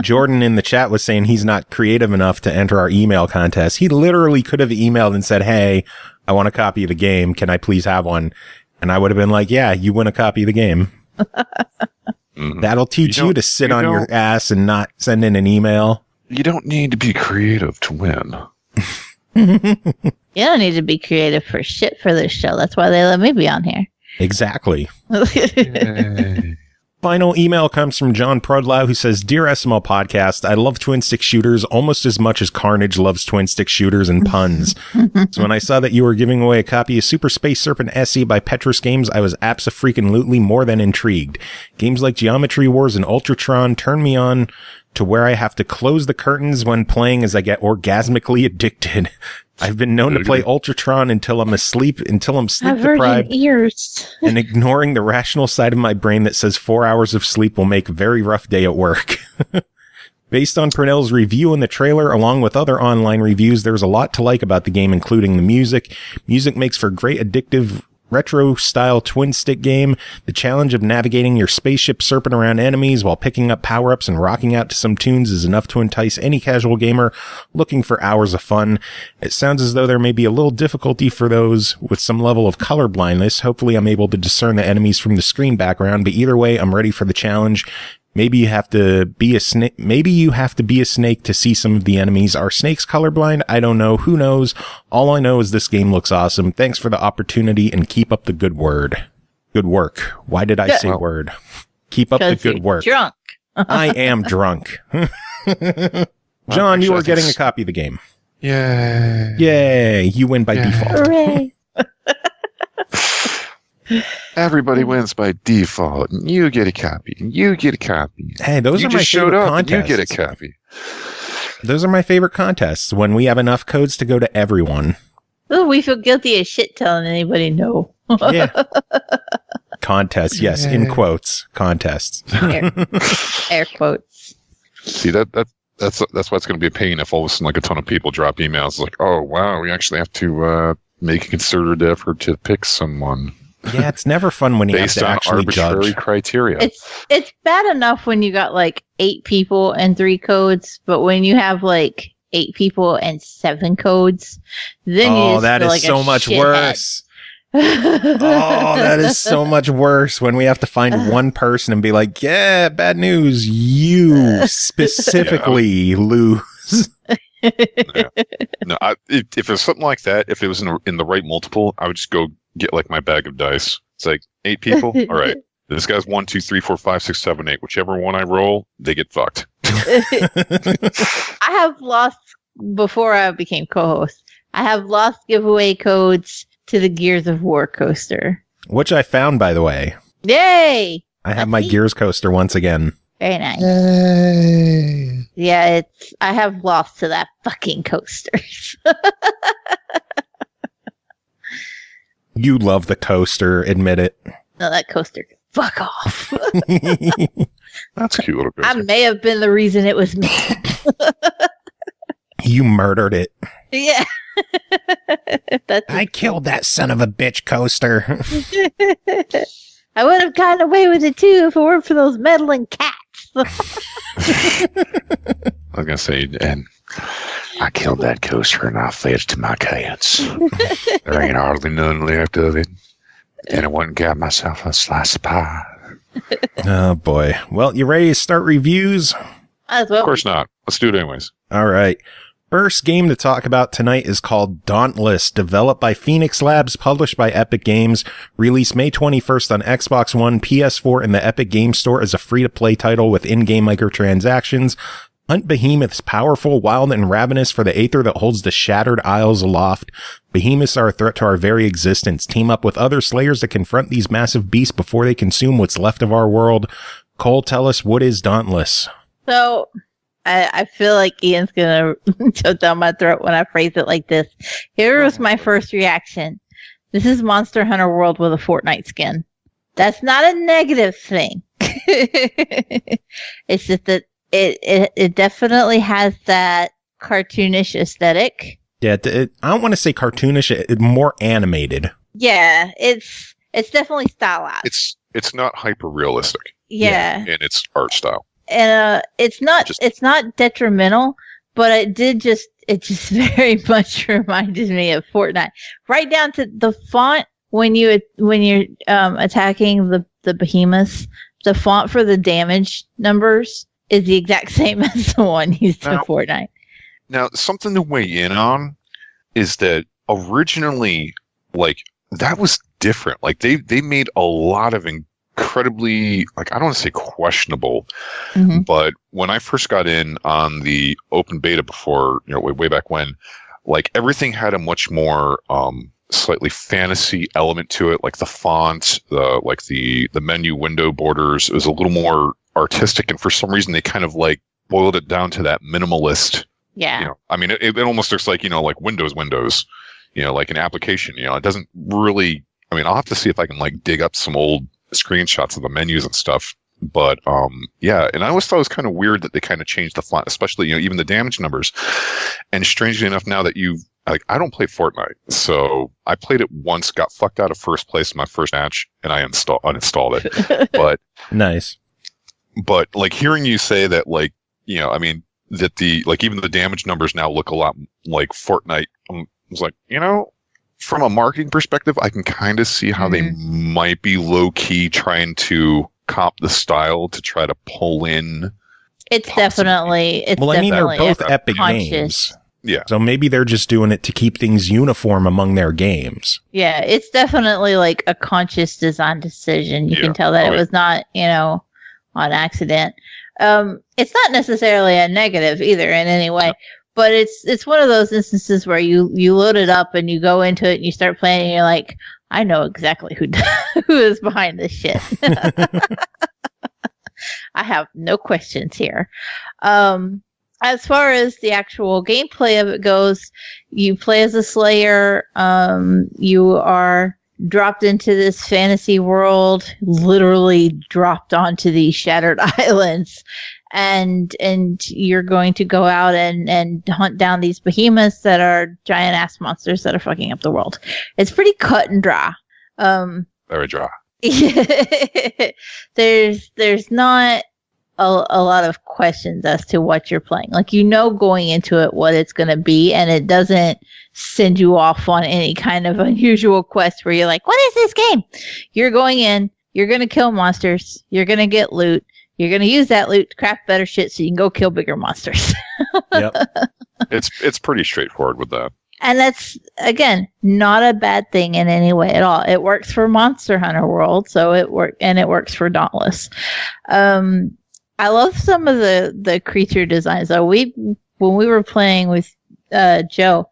Jordan in the chat was saying he's not creative enough to enter our email contest. He literally could have emailed and said, hey, I want a copy of the game. Can I please have one? And I would have been like, yeah, you win a copy of the game. That'll teach you to sit on your ass and not send in an email. You don't need to be creative to win. You don't need to be creative for shit for this show. That's why they let me be on here. Exactly. Yay. Final email comes from John Prudlow, who says, Dear SML Podcast, I love twin stick shooters almost as much as Carnage loves twin stick shooters and puns. So when I saw that you were giving away a copy of Super Space Serpent SE by Petrus Games, I was abso-freaking-lutely more than intrigued. Games like Geometry Wars and Ultratron turn me on to where I have to close the curtains when playing as I get orgasmically addicted. I've been known to play Ultratron until I'm sleep deprived ears. and ignoring the rational side of my brain that says 4 hours of sleep will make a very rough day at work. Based on Purnell's review in the trailer, along with other online reviews, there's a lot to like about the game, including the music. Music makes for great addictive retro-style twin-stick game. The challenge of navigating your spaceship Serpent around enemies while picking up power-ups and rocking out to some tunes is enough to entice any casual gamer looking for hours of fun. It sounds as though there may be a little difficulty for those with some level of color blindness. Hopefully I'm able to discern the enemies from the screen background, but either way, I'm ready for the challenge. Maybe you have to be a snake. Maybe you have to be a snake to see some of the enemies. Are snakes colorblind? I don't know. Who knows? All I know is this game looks awesome. Thanks for the opportunity and keep up the good work. Why did I say word? Keep up the good work. Drunk. I am drunk. John, you are getting a copy of the game. Yay. Yay. You win by default. Hooray. Everybody wins by default. And you get a copy. And you get a copy. Hey, those you are my just showed favorite up and contests. you get a copy. Those are my favorite contests when we have enough codes to go to everyone. Ooh, we feel guilty as shit telling anybody no. Yeah. Contests, yes, in quotes. Contests. Air quotes. See, that's why it's going to be a pain if all of a sudden like a ton of people drop emails like, oh wow, we actually have to make a concerted effort to pick someone. Yeah, it's never fun when you have to actually based on arbitrary judge. criteria. It's bad enough when you got like 8 people and 3 codes, but when you have like 8 people and 7 codes, then you just that feel is like so a much shithead. worse. That is so much worse when we have to find one person and be like, yeah, bad news. You specifically lose. Yeah. No, if it was something like that, if it was in the right multiple, I would just go get like my bag of dice. It's like 8 people. All right, this guy's 1, 2, 3, 4, 5, 6, 7, 8. Whichever one I roll, they get fucked. I have lost before I became co-host. I have lost giveaway codes to the Gears of War coaster, Which I found, by the way. Yay! I have my Gears coaster once again. Very nice. Yay. Yeah, I have lost to that fucking coaster. You love the coaster, admit it. No, that coaster can fuck off. That's a cute little I coaster. may have been the reason it was me. You murdered it. Yeah. I killed that son of a bitch coaster. I would have gotten away with it too if it weren't for those meddling cats. I was gonna say, and I killed that coaster and I fed it to my cats. There ain't hardly none left of it, and I went and got myself a slice of pie. Oh boy. Well, you ready to start reviews? As well. Of course not. Let's do it anyways. All right. First game to talk about tonight is called Dauntless, developed by Phoenix Labs, published by Epic Games, released May 21st on Xbox One, PS4, and the Epic Games Store as a free-to-play title with in-game microtransactions. Hunt behemoths, powerful, wild, and ravenous for the aether that holds the shattered isles aloft. Behemoths are a threat to our very existence. Team up with other slayers to confront these massive beasts before they consume what's left of our world. Cole, tell us, what is Dauntless? So, I feel like Ian's going to choke down my throat when I phrase it like this. Here was my first reaction. This is Monster Hunter World with a Fortnite skin. That's not a negative thing. It's just that it definitely has that cartoonish aesthetic. Yeah, I don't want to say cartoonish, more animated. Yeah, it's definitely stylized. It's not hyper realistic. Yeah. In its art style. And it's not detrimental, but it just very much reminded me of Fortnite. Right down to the font when you're attacking the behemoths, the font for the damage numbers is the exact same as the one used in Fortnite. Now, something to weigh in on is that originally, like, that was different. Like, they made a lot of incredibly, like, I don't want to say questionable, but when I first got in on the open beta before, way back when, like, everything had a much more slightly fantasy element to it, like the font, the menu window borders. It was a little more artistic, and for some reason they kind of like boiled it down to that minimalist. Yeah. I mean, it almost looks like, like Windows, like an application. It doesn't really. I mean, I'll have to see if I can like dig up some old screenshots of the menus and stuff. But yeah, and I always thought it was kind of weird that they kind of changed the font, especially even the damage numbers. And strangely enough, now that I don't play Fortnite, so I played it once, got fucked out of first place in my first match, and I uninstalled it. But Nice. But like hearing you say that, like, I mean, that even the damage numbers now look a lot like Fortnite. I was like, from a marketing perspective, I can kind of see how they might be low key trying to comp the style to try to pull in. It's definitely. Well, I mean, they're both Epic Games. Yeah. So maybe they're just doing it to keep things uniform among their games. Yeah, it's definitely like a conscious design decision. You can tell that it was not, on accident. It's not necessarily a negative either in any way, but it's one of those instances where you load it up and you go into it and you start playing and you're like, I know exactly who is behind this shit. I have no questions here. As far as the actual gameplay of it goes, you play as a slayer. You are dropped into this fantasy world, literally dropped onto these shattered islands. And you're going to go out and hunt down these behemoths that are giant ass monsters that are fucking up the world. It's pretty cut and dry. Very dry. There's not a lot of questions as to what you're playing. Like, going into it what it's going to be, and it doesn't send you off on any kind of unusual quest where you're like, what is this game? You're going in, you're going to kill monsters, you're going to get loot, you're going to use that loot to craft better shit so you can go kill bigger monsters. Yep. It's pretty straightforward with that. And that's, again, not a bad thing in any way at all. It works for Monster Hunter World, so it works for Dauntless. I love some of the creature designs though. When we were playing with Joe,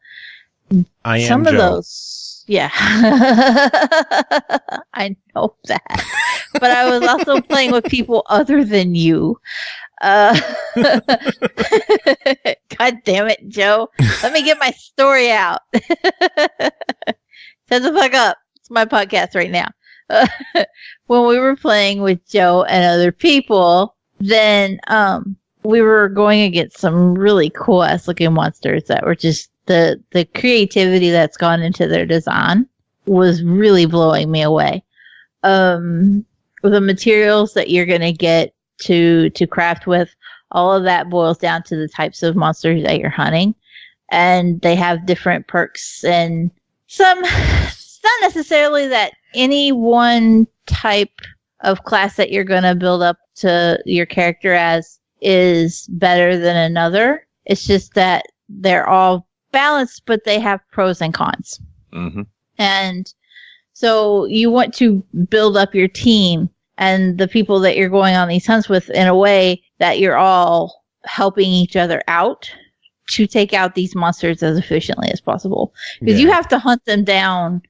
some of those, yeah, I know that. But I was also playing with people other than you. God damn it, Joe! Let me get my story out. Shut the fuck up. It's my podcast right now. When we were playing with Joe and other people, then we were going against some really cool ass looking monsters that were just the creativity that's gone into their design was really blowing me away. The materials that you're gonna get to craft with, all of that boils down to the types of monsters that you're hunting, and they have different perks, and some, it's not necessarily that any one type of class that you're going to build up to your character as is better than another. It's just that they're all balanced, but they have pros and cons. Mm-hmm. And so you want to build up your team and the people that you're going on these hunts with in a way that you're all helping each other out to take out these monsters as efficiently as possible. Because you have to hunt them down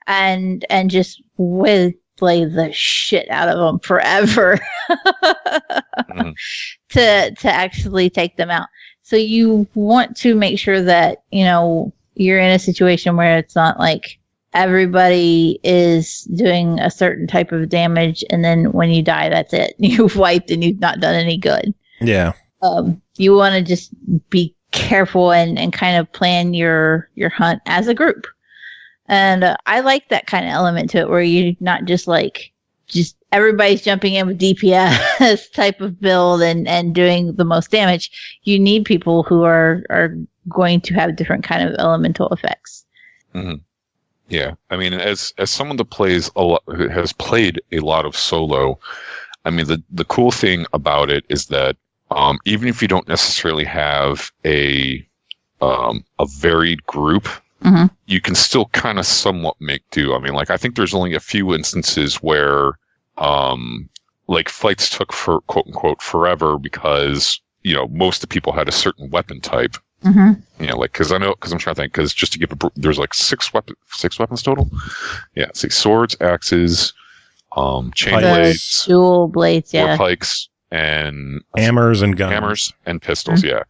and just play the shit out of them forever Mm-hmm. to actually take them out. So you want to make sure that, you're in a situation where it's not like everybody is doing a certain type of damage, and then when you die, that's it. You've wiped and you've not done any good. Yeah. You want to just be careful and kind of plan your hunt as a group. And I like that kind of element to it, where you're not just everybody's jumping in with DPS type of build and doing the most damage. You need people who are going to have different kind of elemental effects. Mm-hmm. Yeah, I mean, as someone that plays a lot, who has played a lot of solo, I mean, the cool thing about it is that even if you don't necessarily have a varied group, mm-hmm. you can still kind of somewhat make do. I mean, like, I think there's only a few instances where fights took for quote unquote forever because most of the people had a certain weapon type. Mm-hmm. Because I'm trying to think, because just to give there's like six weapons total. Yeah, see, swords, axes, chain blades, dual blades, war pikes, and hammers and guns. Hammers and pistols, mm-hmm. yeah.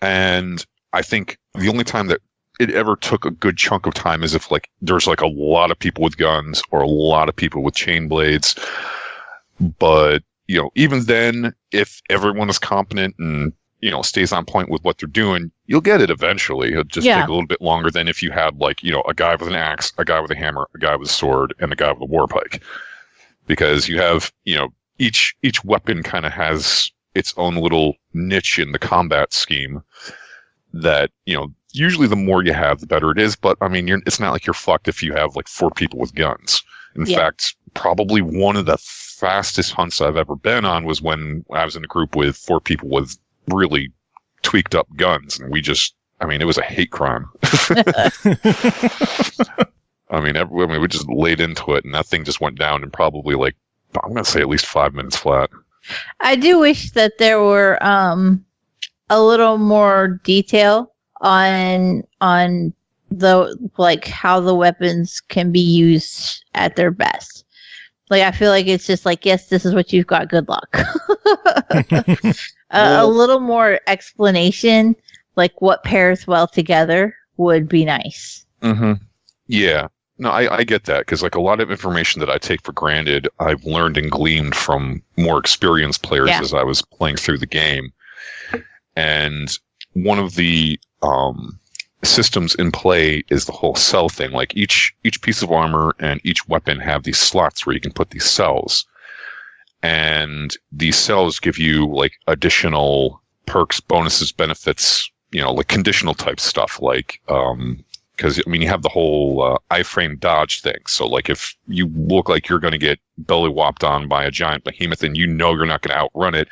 And I think the only time that it ever took a good chunk of time is if there's a lot of people with guns or a lot of people with chain blades. But even then, if everyone is competent and stays on point with what they're doing, you'll get it eventually. It'll just take a little bit longer than if you had a guy with an axe, a guy with a hammer, a guy with a sword, and a guy with a war pike. Because you have, each weapon kind of has its own little niche in the combat scheme that, usually the more you have, the better it is. But I mean, it's not like you're fucked if you have 4 people with guns. In fact, probably one of the fastest hunts I've ever been on was when I was in a group with 4 people with really tweaked up guns, and it was a hate crime. We just laid into it, and that thing just went down in probably I'm going to say at least 5 minutes flat. I do wish that there were a little more detail on the how the weapons can be used at their best. I feel like it's just yes, this is what you've got. Good luck. A little more explanation, what pairs well together, would be nice. Mm-hmm. Yeah. No, I get that, because like a lot of information that I take for granted, I've learned and gleaned from more experienced players as I was playing through the game. And one of the systems in play is the whole cell thing. Like each piece of armor and each weapon have these slots where you can put these cells. And these cells give you like additional perks, bonuses, benefits, you know, like conditional type stuff, like because, I mean, you have the whole iframe dodge thing. So, like, if you look like you're going to get belly whopped on by a giant behemoth and you know you're not going to outrun it,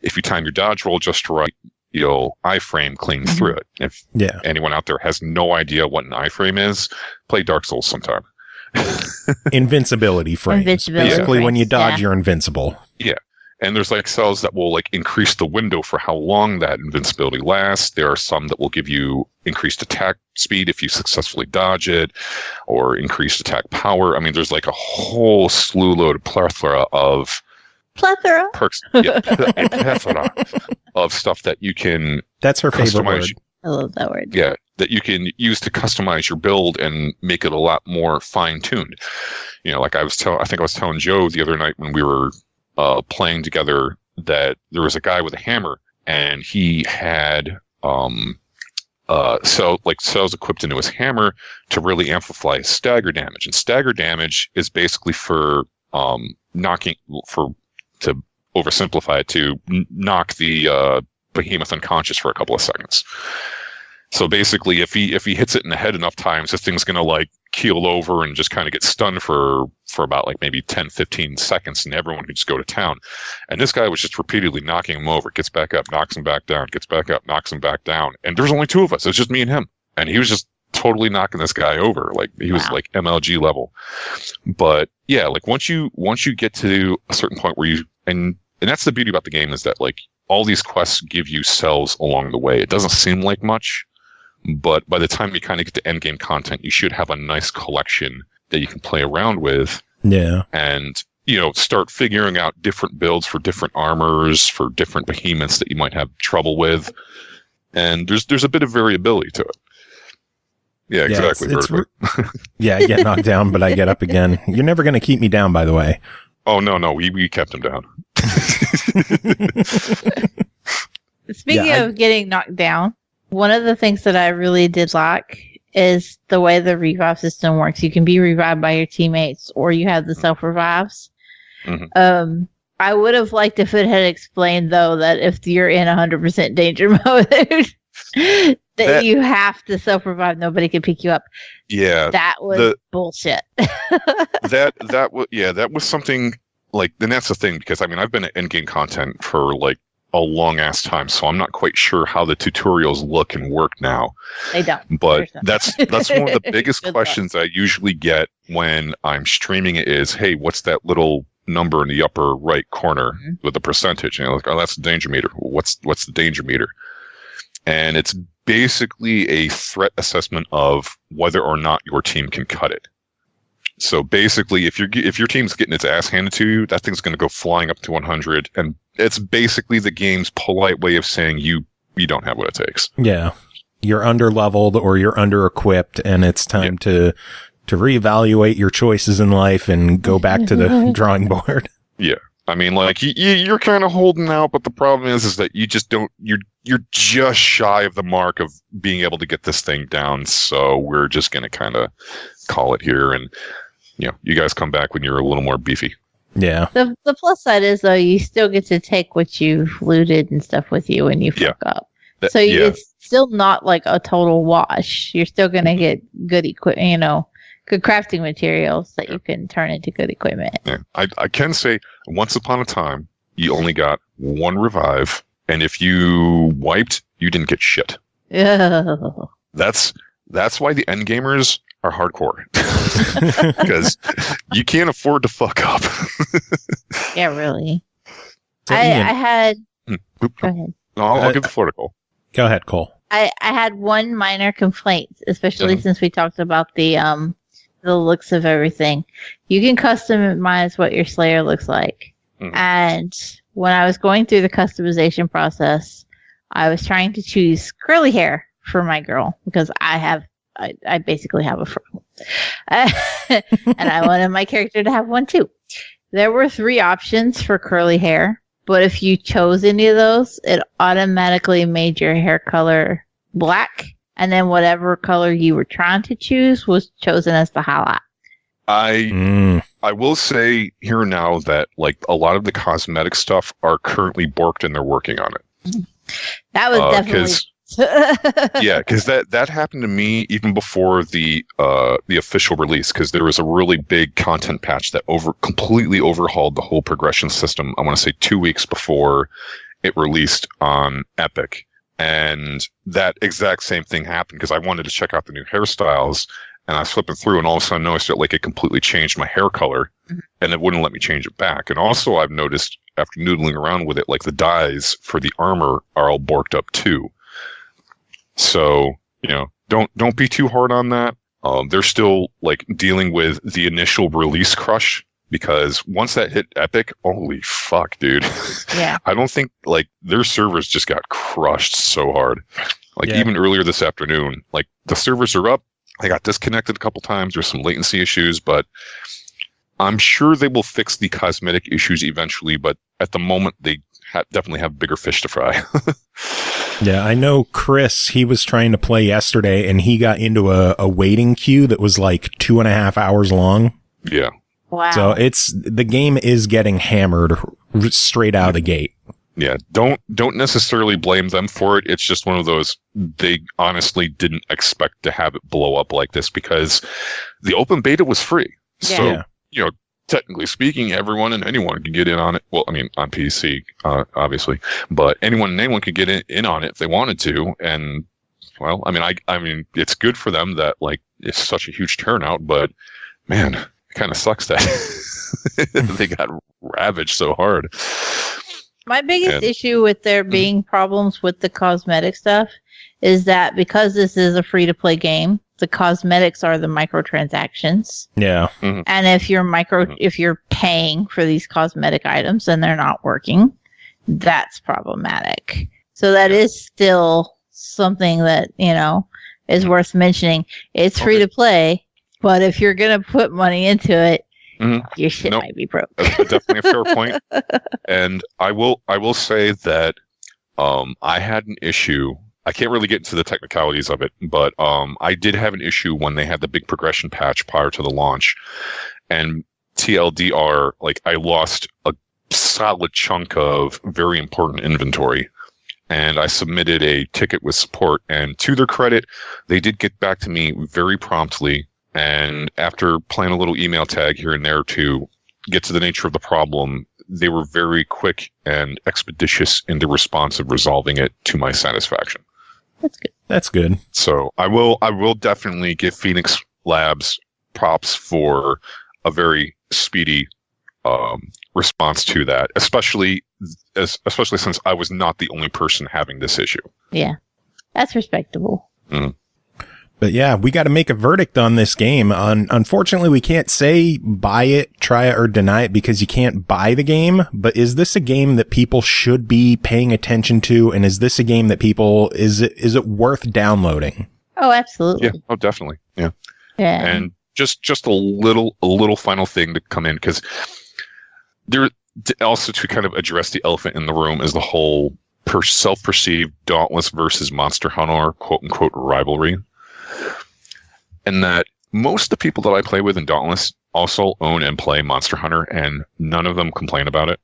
if you time your dodge roll just right, you'll iframe clean through it. If anyone out there has no idea what an iframe is, play Dark Souls sometime. Invincibility frames. Basically, when you dodge, you're invincible. Yeah. And there's like cells that will like increase the window for how long that invincibility lasts. There are some that will give you increased attack speed if you successfully dodge it, or increased attack power. I mean, there's like a whole slew load of plethora of perks. Yeah, a plethora of stuff that you can. Think her favorite word. I love that word. Yeah, that you can use to customize your build and make it a lot more fine-tuned. You know, like I think I was telling Joe the other night when we were playing together that there was a guy with a hammer, and he had cells equipped into his hammer to really amplify his stagger damage. And stagger damage is basically for to oversimplify it, to knock the behemoth unconscious for a couple of seconds. So basically, if he hits it in the head enough times, this thing's gonna like keel over and just kind of get stunned for about like maybe 10, 15 seconds, and everyone can just go to town. And this guy was just repeatedly knocking him over, gets back up, knocks him back down, gets back up, knocks him back down. And there's only two of us. It's just me and him. And he was just totally knocking this guy over. Like he was like MLG level. But yeah, like once you get to a certain point where and that's the beauty about the game, is that like all these quests give you cells along the way. It doesn't seem like much, but by the time you kind of get to end game content, you should have a nice collection that you can play around with. Yeah. And, you know, start figuring out different builds for different armors, for different behemoths that you might have trouble with. And there's a bit of variability to it. Yeah, exactly. Yeah, I get knocked down, but I get up again. You're never going to keep me down, by the way. Oh, no, we kept him down. Speaking of getting knocked down, one of the things that I really did like is the way the revive system works. You can be revived by your teammates, or you have the self-revives. Mm-hmm. I would have liked if it had explained, though, that if you're in 100% danger mode, that you have to self-revive. Nobody can pick you up. Yeah. That was bullshit. that was something like, and that's the thing, because I mean, I've been at endgame content for like a long ass time, so I'm not quite sure how the tutorials look and work now. They don't. But that's one of the biggest questions I usually get when I'm streaming it is, hey, what's that little number in the upper right corner with the percentage? And you're like, oh, that's the danger meter. What's the danger meter? And it's basically a threat assessment of whether or not your team can cut it. So basically, if your team's getting its ass handed to you, that thing's going to go flying up to 100, and it's basically the game's polite way of saying you don't have what it takes. Yeah, you're under-leveled or you're under-equipped, and it's time to reevaluate your choices in life and go back to the drawing board. Yeah, I mean, like you're kind of holding out, but the problem is that you just don't. You're just shy of the mark of being able to get this thing down. So we're just going to kind of call it here, and you guys come back when you're a little more beefy. Yeah. The plus side is, though, you still get to take what you've looted and stuff with you when you fuck up. So it's still not like a total wash. You're still going to get good equipment, good crafting materials that you can turn into good equipment. Yeah. I can say, once upon a time, you only got one revive, and if you wiped, you didn't get shit. Oh. That's why the end gamers are hardcore, because you can't afford to fuck up. Yeah, really. So I had. Go ahead. No, I'll give the floor to Cole. Go ahead, Cole. I had one minor complaint, especially since we talked about the looks of everything. You can customize what your Slayer looks like, and when I was going through the customization process, I was trying to choose curly hair for my girl because I have I basically have a fro. And I wanted my character to have one too. There were 3 options for curly hair, but if you chose any of those, it automatically made your hair color black, and then whatever color you were trying to choose was chosen as the highlight. I will say here now that like a lot of the cosmetic stuff are currently borked and they're working on it. That was definitely yeah, because that happened to me even before the official release, because there was a really big content patch that completely overhauled the whole progression system. I want to say 2 weeks before it released on Epic, and that exact same thing happened because I wanted to check out the new hairstyles, and I was flipping through, and all of a sudden I noticed that like it completely changed my hair color, and it wouldn't let me change it back. And also I've noticed after noodling around with it, like the dyes for the armor are all borked up too. So, don't be too hard on that. They're still like dealing with the initial release crush, because once that hit Epic, holy fuck, dude. Yeah. I don't think like their servers just got crushed so hard. Like even earlier this afternoon, like the servers are up. I got disconnected a couple times. There's some latency issues, but I'm sure they will fix the cosmetic issues eventually. But at the moment, they definitely have bigger fish to fry. Yeah, I know Chris, he was trying to play yesterday and he got into a waiting queue that was like 2.5 hours long. Yeah. Wow. So the game is getting hammered straight out of the gate. Yeah, don't necessarily blame them for it. It's just one of those, they honestly didn't expect to have it blow up like this because the open beta was free. Yeah. So, technically speaking, everyone and anyone can get in on it. Well, I mean, on PC, obviously, but anyone could get in on it if they wanted to. And well, I mean, it's good for them that like it's such a huge turnout, but man, it kind of sucks that they got ravaged so hard. My biggest issue with there being problems with the cosmetic stuff is that because this is a free-to-play game, the cosmetics are the microtransactions. Yeah. Mm-hmm. And if you're paying for these cosmetic items and they're not working, that's problematic. So that is still something that, is worth mentioning. It's free to play, but if you're going to put money into it, your shit might be broke. That's definitely a fair point. And I will say that I had an issue. I can't really get into the technicalities of it, but I did have an issue when they had the big progression patch prior to the launch. And TLDR, like I lost a solid chunk of very important inventory. And I submitted a ticket with support. And to their credit, they did get back to me very promptly. And after playing a little email tag here and there to get to the nature of the problem, they were very quick and expeditious in the response of resolving it to my satisfaction. That's good. That's good. So I will definitely give Phoenix Labs props for a very speedy response to that, especially since I was not the only person having this issue. Yeah, that's respectable. Mm. But yeah, we got to make a verdict on this game. Unfortunately, we can't say buy it, try it, or deny it because you can't buy the game. But is this a game that people should be paying attention to? And is this a game that is it worth downloading? Oh, absolutely. Yeah. Oh, definitely. Yeah. Yeah. And just a little final thing to come in, because there also, to kind of address the elephant in the room, is the whole self-perceived Dauntless versus Monster Hunter quote unquote rivalry. And that most of the people that I play with in Dauntless also own and play Monster Hunter, and none of them complain about it.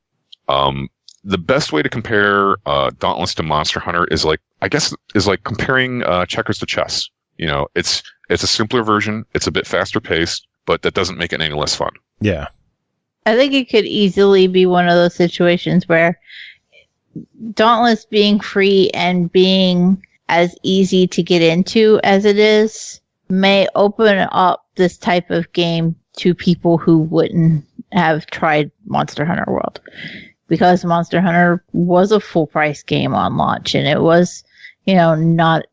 The best way to compare Dauntless to Monster Hunter is like comparing checkers to chess. It's a simpler version. It's a bit faster paced, but that doesn't make it any less fun. Yeah. I think it could easily be one of those situations where Dauntless being free and being as easy to get into as it is may open up this type of game to people who wouldn't have tried Monster Hunter World, because Monster Hunter was a full price game on launch, and it was, not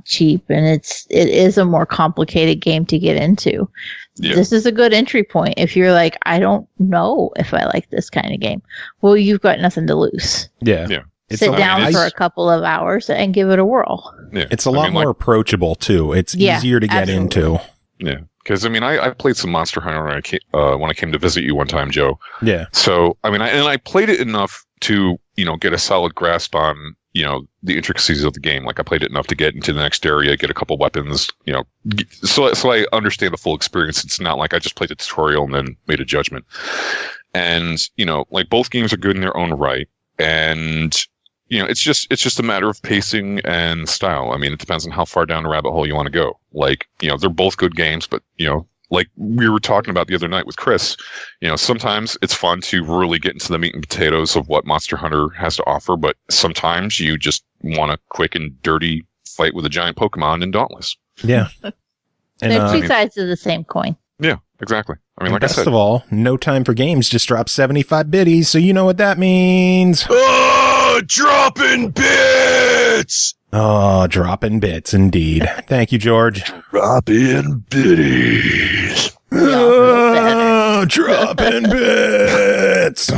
cheap, and it is a more complicated game to get into. Yeah. This is a good entry point if you're like, I don't know if I like this kind of game. Well, you've got nothing to lose. Yeah. sit down for a couple of hours and give it a whirle. Yeah. It's a lot more approachable too. It's easier to get into. Yeah. Because, I mean, I played some Monster Hunter when I came to visit you one time, Joe. Yeah. So, I mean, I played it enough to, get a solid grasp on, the intricacies of the game. Like, I played it enough to get into the next area, get a couple weapons, so I understand the full experience. It's not like I just played the tutorial and then made a judgment. And, like, both games are good in their own right. And, it's just a matter of pacing and style. I mean, it depends on how far down the rabbit hole you want to go. Like, they're both good games, but, like we were talking about the other night with Chris, sometimes it's fun to really get into the meat and potatoes of what Monster Hunter has to offer, but sometimes you just want a quick and dirty fight with a giant Pokemon in Dauntless. Yeah. And, they're two sides of the same coin. Yeah, exactly. I mean, like best I said. of all, No Time for Games just dropped 75 biddies, so you know what that means. Oh, dropping bits! Oh, dropping bits, indeed. Thank you, George. Dropping biddies. Oh, dropping bits.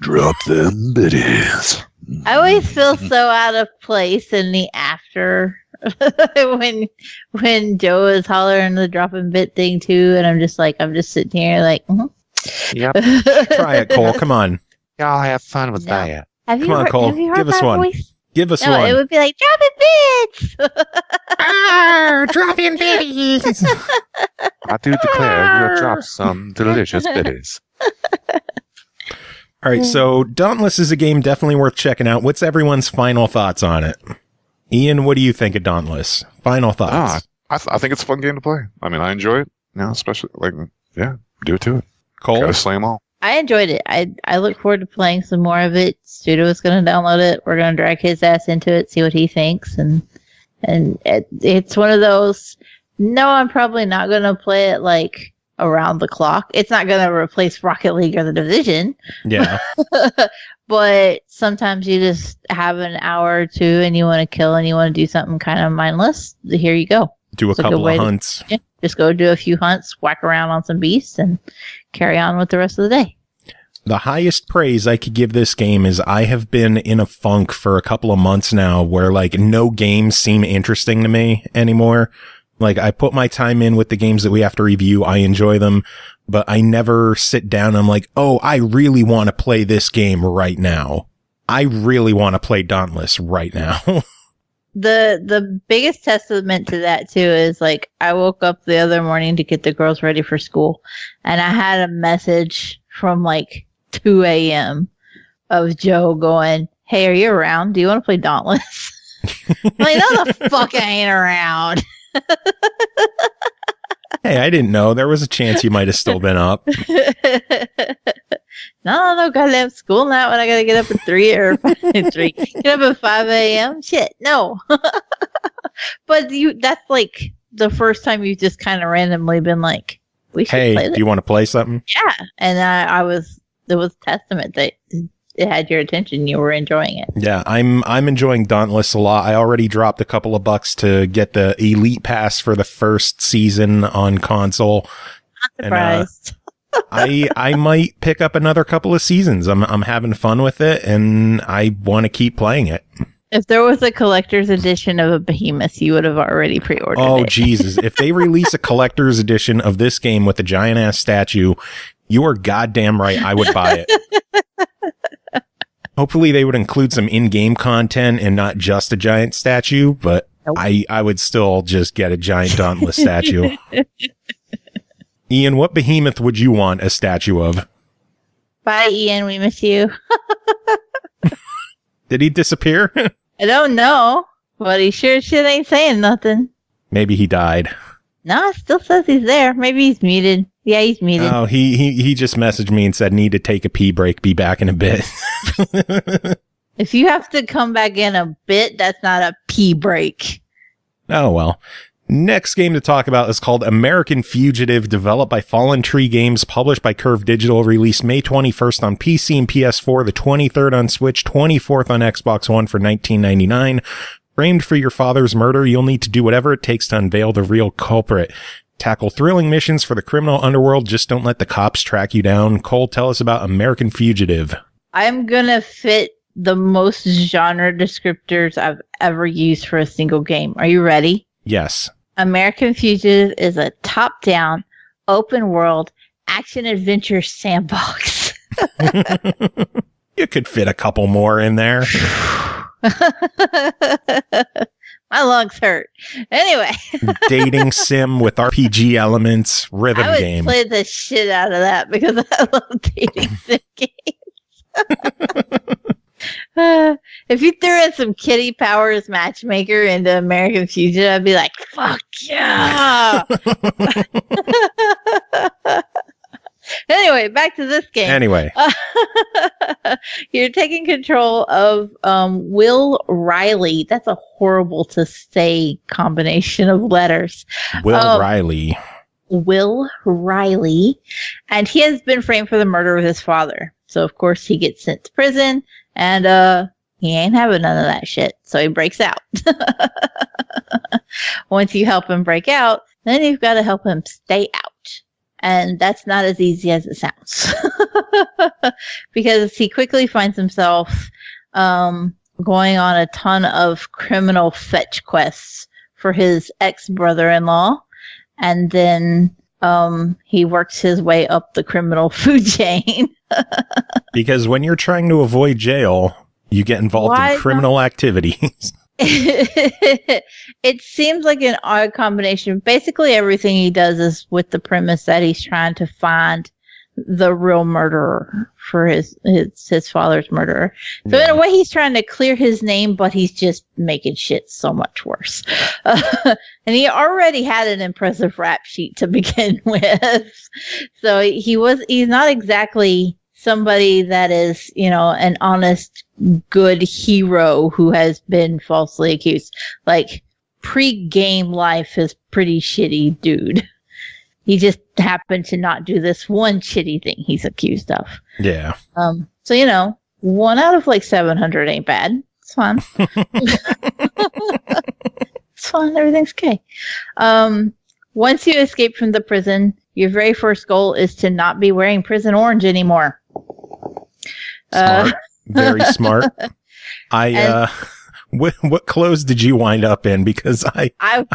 Drop them biddies. I always feel so out of place in the after when Joe is hollering the dropping bit thing too, and I'm just sitting here like, Yep. Try it, Cole. Come on. Y'all have fun with that. Come on, Cole. Give us one. Voice? Give us No, one. it would be like dropping bits. Dropping biddies. I do declare you'll drop some delicious biddies. All right, so Dauntless is a game definitely worth checking out. What's everyone's final thoughts on it? Ian, what do you think of Dauntless? Final thoughts. I think it's a fun game to play. I mean, I enjoy it. Especially do it to it. Cole? Gotta slay them all. I enjoyed it. I look forward to playing some more of it. Studio is going to download it. We're going to drag his ass into it, see what he thinks, and it's one of those. No, I'm probably not going to play it like around the clock. It's not going to replace Rocket League or The Division. Yeah. But sometimes you just have an hour or two and you want to kill and you want to do something kind of mindless. Here you go. Do a couple of hunts. Just go do a few hunts, whack around on some beasts, and carry on with the rest of the day. The highest praise I could give this game is I have been in a funk for a couple of months now where like no games seem interesting to me anymore. Like I put my time in with the games that we have to review. I enjoy them, but I never sit down and I'm like, oh, I really want to play this game right now. I really want to play Dauntless right now. The biggest testament to that too is like I woke up the other morning to get the girls ready for school and I had a message from like 2 a.m. of Joe going, hey, are you around? Do you want to play Dauntless? I'm like, no, the fuck I ain't around. Hey, I didn't know. There was a chance you might have still been up. No, goddamn school now when I gotta get up at 3 or 3. Get up at 5 a.m. Shit, no. But that's like the first time you've just kind of randomly been like, we should play this. Do you want to play something? Yeah. And it was testament that it had your attention. You were enjoying it. Yeah, I'm enjoying Dauntless a lot. I already dropped a couple of bucks to get the Elite Pass for the first season on console. Not surprised. And, I might pick up another couple of seasons. I'm having fun with it, and I want to keep playing it. If there was a collector's edition of a behemoth, you would have already pre-ordered it. Oh, Jesus. If they release a collector's edition of this game with a giant-ass statue, you are goddamn right I would buy it. Hopefully they would include some in-game content and not just a giant statue, but nope. I would still just get a giant Dauntless statue. Ian, what behemoth would you want a statue of? Bye, Ian. We miss you. Did he disappear? I don't know, but he sure shit ain't saying nothing. Maybe he died. No, it still says he's there. Maybe he's muted. Yeah, he's muted. Oh, he just messaged me and said, need to take a pee break, be back in a bit. If you have to come back in a bit, that's not a pee break. Oh, well. Next game to talk about is called American Fugitive, developed by Fallen Tree Games, published by Curve Digital, released May 21st on PC and PS4, the 23rd on Switch, 24th on Xbox One for $19.99. Framed for your father's murder, you'll need to do whatever it takes to unveil the real culprit. Tackle thrilling missions for the criminal underworld, just don't let the cops track you down. Cole, tell us about American Fugitive. I'm gonna fit the most genre descriptors I've ever used for a single game. Are you ready? Yes. American Fugitive is a top-down, open-world, action-adventure sandbox. You could fit a couple more in there. My lungs hurt. Anyway. Dating sim with RPG elements, rhythm I would game. play the shit out of that because I love dating sim games. If you threw in some Kitty Powers Matchmaker into American Fugitive, I'd be like, fuck yeah! Anyway, back to this game. Anyway. You're taking control of Will Riley. That's a horrible to say combination of letters. Will Riley. Will Riley. And he has been framed for the murder of his father. So, of course, he gets sent to prison. And he ain't having none of that shit. So he breaks out. Once you help him break out, then you've got to help him stay out. And that's not as easy as it sounds. Because he quickly finds himself going on a ton of criminal fetch quests for his ex-brother-in-law. And then he works his way up the criminal food chain. Because when you're trying to avoid jail, you get involved in criminal activities. It seems like an odd combination. Basically, everything he does is with the premise that he's trying to find the real murderer for his father's murderer. So in a way, he's trying to clear his name, but he's just making shit so much worse. And he already had an impressive rap sheet to begin with. So he's not exactly somebody that is, an honest, good hero who has been falsely accused. Like, pre-game life is pretty shitty dude. He just happened to not do this one shitty thing he's accused of. Yeah. So, 1 out of 700 ain't bad. It's fine. It's fine. Everything's okay. Once you escape from the prison, your very first goal is to not be wearing prison orange anymore. Smart. Very smart. What clothes did you wind up in? Because I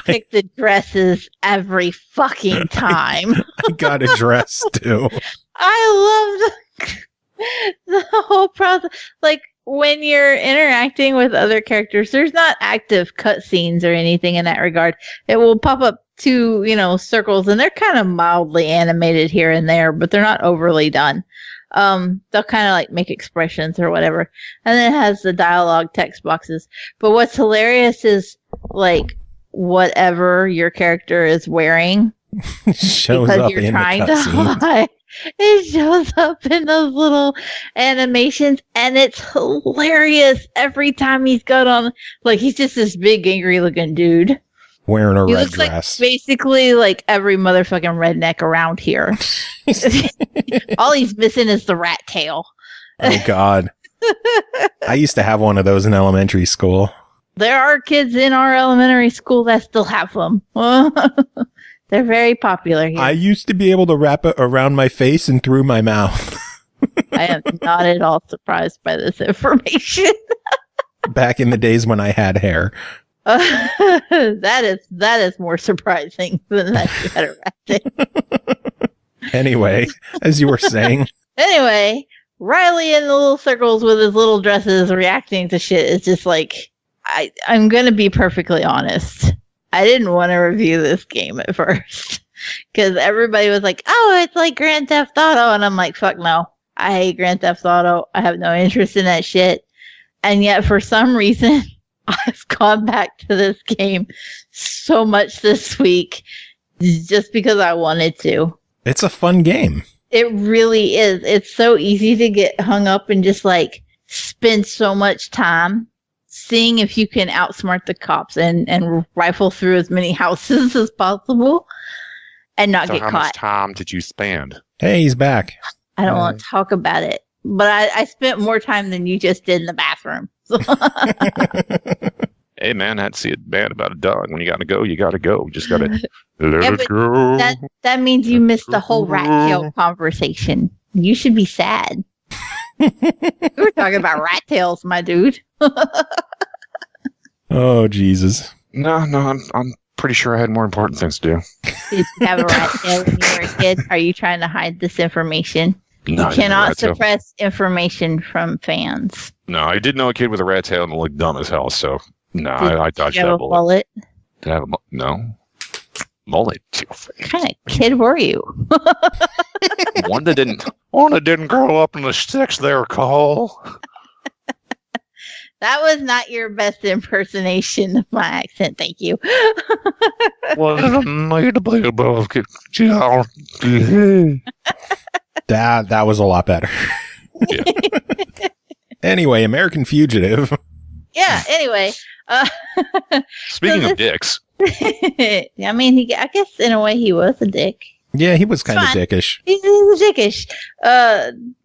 picked the dresses every fucking time. I got a dress too. I love the whole process. Like, when you're interacting with other characters, there's not active cutscenes or anything in that regard. It will pop up 2, circles, and they're kind of mildly animated here and there, but they're not overly done. They'll kind of make expressions or whatever. And then it has the dialogue text boxes. But what's hilarious is whatever your character is wearing shows because up you're in trying the to hide. It shows up in those little animations, and it's hilarious every time he's got on. He's just this big, angry looking dude. Wearing a he red looks dress. Basically every motherfucking redneck around here. All he's missing is the rat tail. Oh, God. I used to have one of those in elementary school. There are kids in our elementary school that still have them. They're very popular here. I used to be able to wrap it around my face and through my mouth. I am not at all surprised by this information. Back in the days when I had hair. That is more surprising than that you had a rat tail. Anyway, as you were saying. Anyway, Riley in the little circles with his little dresses reacting to shit is just I'm going to be perfectly honest. I didn't want to review this game at first because everybody was like, oh, it's like Grand Theft Auto. And I'm like, fuck no. I hate Grand Theft Auto. I have no interest in that shit. And yet for some reason, I've gone back to this game so much this week just because I wanted to. It's a fun game. It really is. It's so easy to get hung up and just spend so much time seeing if you can outsmart the cops and rifle through as many houses as possible and not get caught. How much time did you spend? Hey, he's back. I don't want to talk about it, but I spent more time than you just did in the bathroom. Hey, man, I'd see it bad about a dog. When you got to go, you got to go. You just got to let it go. That means you missed the whole rat tail conversation. You should be sad. We were talking about rat tails, my dude. Oh, Jesus. No, I'm pretty sure I had more important things to do. Did you have a rat tail when you were a kid? Are you trying to hide this information? No, You cannot suppress information from fans. No, I did know a kid with a rat tail and it looked dumb as hell, so no, I dodged Did you have that a bullet. bullet? Did I have no? Mullet. What kind of kid were you? One that didn't grow up in the sticks there, Cole. That was not your best impersonation of my accent. Thank you. That was a lot better. Yeah. Anyway, American Fugitive. Yeah. Anyway. Speaking of dicks. I mean, I guess in a way he was a dick. Yeah, he was kind of Fine. dickish. He's dickish. And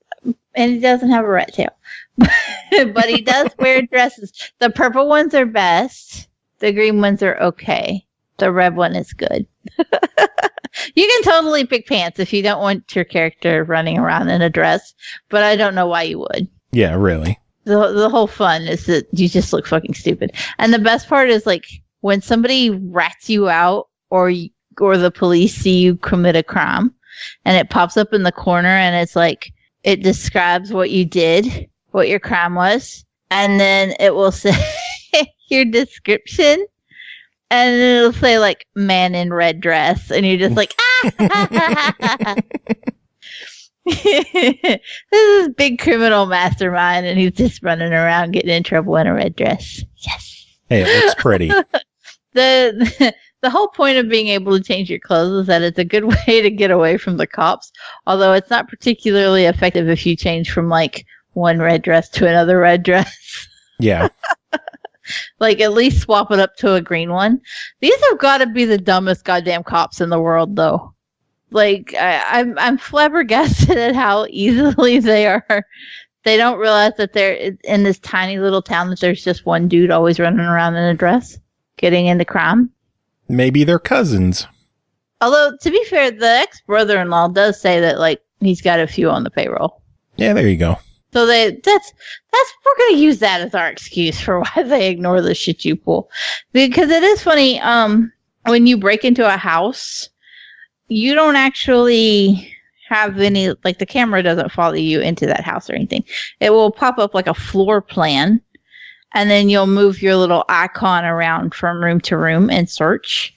he doesn't have a rat tail. But he does wear dresses. The purple ones are best. The green ones are okay. The red one is good. You can totally pick pants if you don't want your character running around in a dress, but I don't know why you would. Yeah, really. The whole fun is that you just look fucking stupid. And the best part is like when somebody rats you out or the police see you commit a crime and it pops up in the corner and it's like it describes what you did, what your crime was, and then it will say your description. And it'll say, like, man in red dress. And you're just like, ah! This is big criminal mastermind. And he's just running around getting in trouble in a red dress. Yes. Hey, it looks pretty. The whole point of being able to change your clothes is that it's a good way to get away from the cops. Although it's not particularly effective if you change from, like, one red dress to another red dress. Yeah. Like, at least swap it up to a green one. These have got to be the dumbest goddamn cops in the world, though. Like, I'm flabbergasted at how easily they are. They don't realize that they're in this tiny little town that there's just one dude always running around in a dress, getting into crime. Maybe they're cousins. Although, to be fair, the ex-brother-in-law does say that, like, he's got a few on the payroll. Yeah, there you go. So we're going to use that as our excuse for why they ignore the shit you pull. Because it is funny, when you break into a house, you don't actually have any, like the camera doesn't follow you into that house or anything. It will pop up like a floor plan, and then you'll move your little icon around from room to room and search.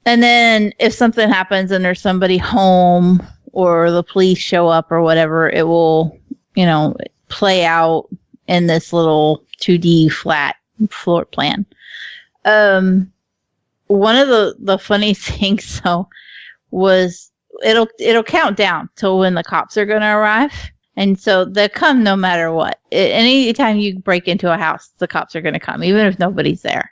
And then if something happens and there's somebody home or the police show up or whatever, it will, play out in this little 2D flat floor plan. One of the funny things though was it'll count down till when the cops are going to arrive, and so they'll come no matter what. Anytime you break into a house, the cops are going to come, even if nobody's there.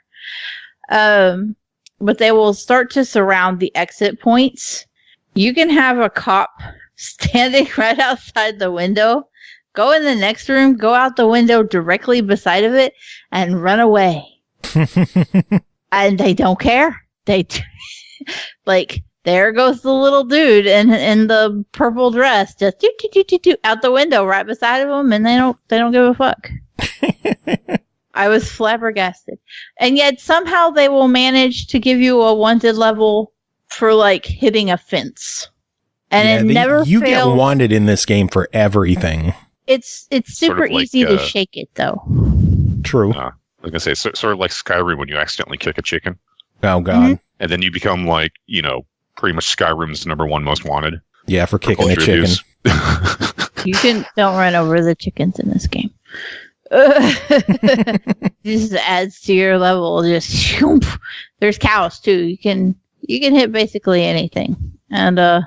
But they will start to surround the exit points. You can have a cop standing right outside the window, go in the next room, go out the window directly beside of it, and run away. And they don't care. Like, there goes the little dude in the purple dress, just do out the window right beside of them, and they don't give a fuck. I was flabbergasted. And yet somehow they will manage to give you a wanted level for, like, hitting a fence. And you get wanted in this game for everything. It's super sort of easy to shake it, though. True. I was going to say, sort of like Skyrim when you accidentally kick a chicken. Oh, God. Mm-hmm. And then you become, like, pretty much Skyrim's #1 most wanted. Yeah, for kicking a chicken. Don't run over the chickens in this game. Just adds to your level. Just shoomp. There's cows too. You can hit basically anything, and well,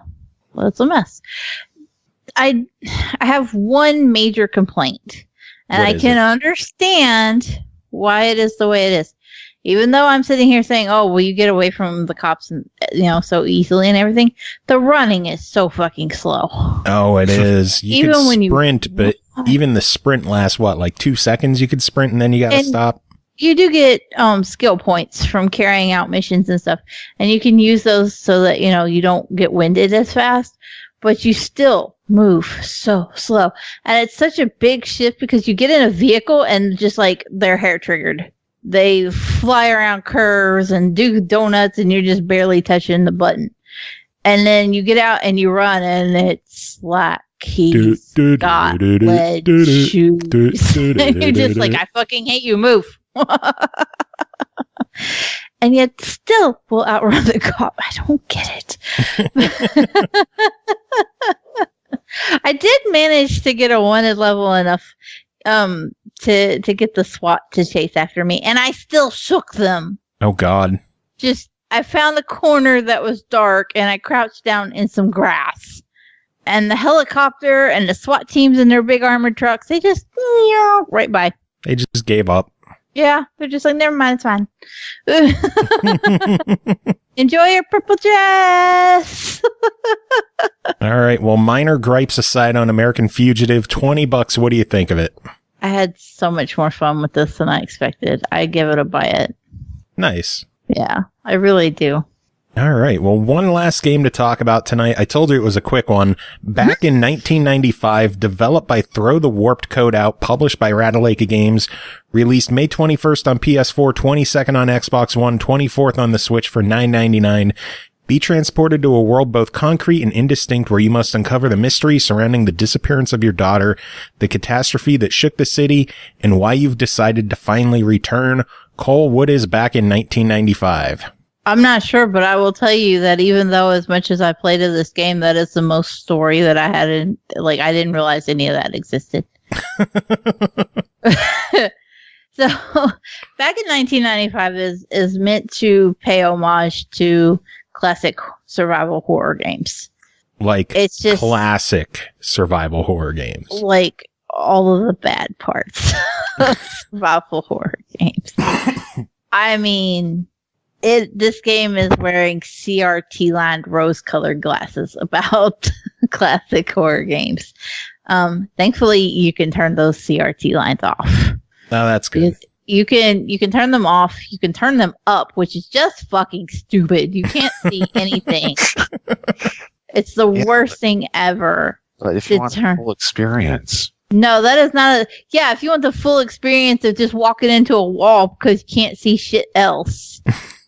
it's a mess. I have one major complaint, and I can understand why it is the way it is. Even though I'm sitting here saying, "Oh, well, you get away from the cops and so easily and everything," the running is so fucking slow. Oh, it is. You even can when sprint, but even the sprint lasts like 2 seconds. You could sprint and then you gotta stop. You do get skill points from carrying out missions and stuff, and you can use those so that you don't get winded as fast. but you still move so slow. And it's such a big shift because you get in a vehicle and just like they're hair triggered. They fly around curves and do donuts and you're just barely touching the button. And then you get out and you run and it's like he's got lead shoes. And you're just like, I fucking hate you, move. And yet still will outrun the cop. I don't get it. I did manage to get a wanted level enough to get the SWAT to chase after me, and I still shook them. Oh God. I found the corner that was dark and I crouched down in some grass. And the helicopter and the SWAT teams in their big armored trucks, they just right by. They just gave up. Yeah, they're just like, never mind, it's fine. Enjoy your purple dress. All right. Well, minor gripes aside on American Fugitive, $20. What do you think of it? I had so much more fun with this than I expected. I give it a buy it. Nice. Yeah, I really do. All right. Well, one last game to talk about tonight. I told you it was a quick one. Back in 1995, developed by Throw the Warped Code Out, published by Ratalaika Games, released May 21st on PS4, 22nd on Xbox One, 24th on the Switch for $9.99. Be transported to a world both concrete and indistinct where you must uncover the mystery surrounding the disappearance of your daughter, the catastrophe that shook the city, and why you've decided to finally return. Cole, what is back in 1995? I'm not sure, but I will tell you that even though as much as I played of this game, that is the most story that I had in, like, I didn't realize any of that existed. So back in 1995 is meant to pay homage to classic survival horror games. Like, it's just classic survival horror games. Like all of the bad parts of survival horror games. I mean, this game is wearing CRT lined rose colored glasses about classic horror games. Thankfully you can turn those CRT lines off. Oh, that's good. You can turn them off. You can turn them up, which is just fucking stupid. You can't see anything. It's the worst thing ever. But if you want the full experience. No, that is not yeah, if you want the full experience of just walking into a wall because you can't see shit else.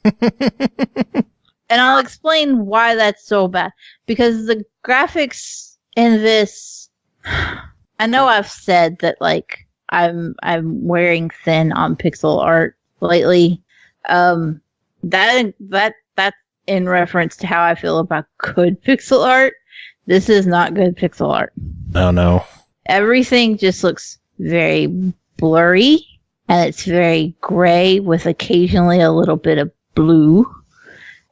And I'll explain why that's so bad. Because the graphics in this, I know I've said that like I'm wearing thin on pixel art lately. That's in reference to how I feel about good pixel art. This is not good pixel art. Oh no. Everything just looks very blurry and it's very gray with occasionally a little bit of blue.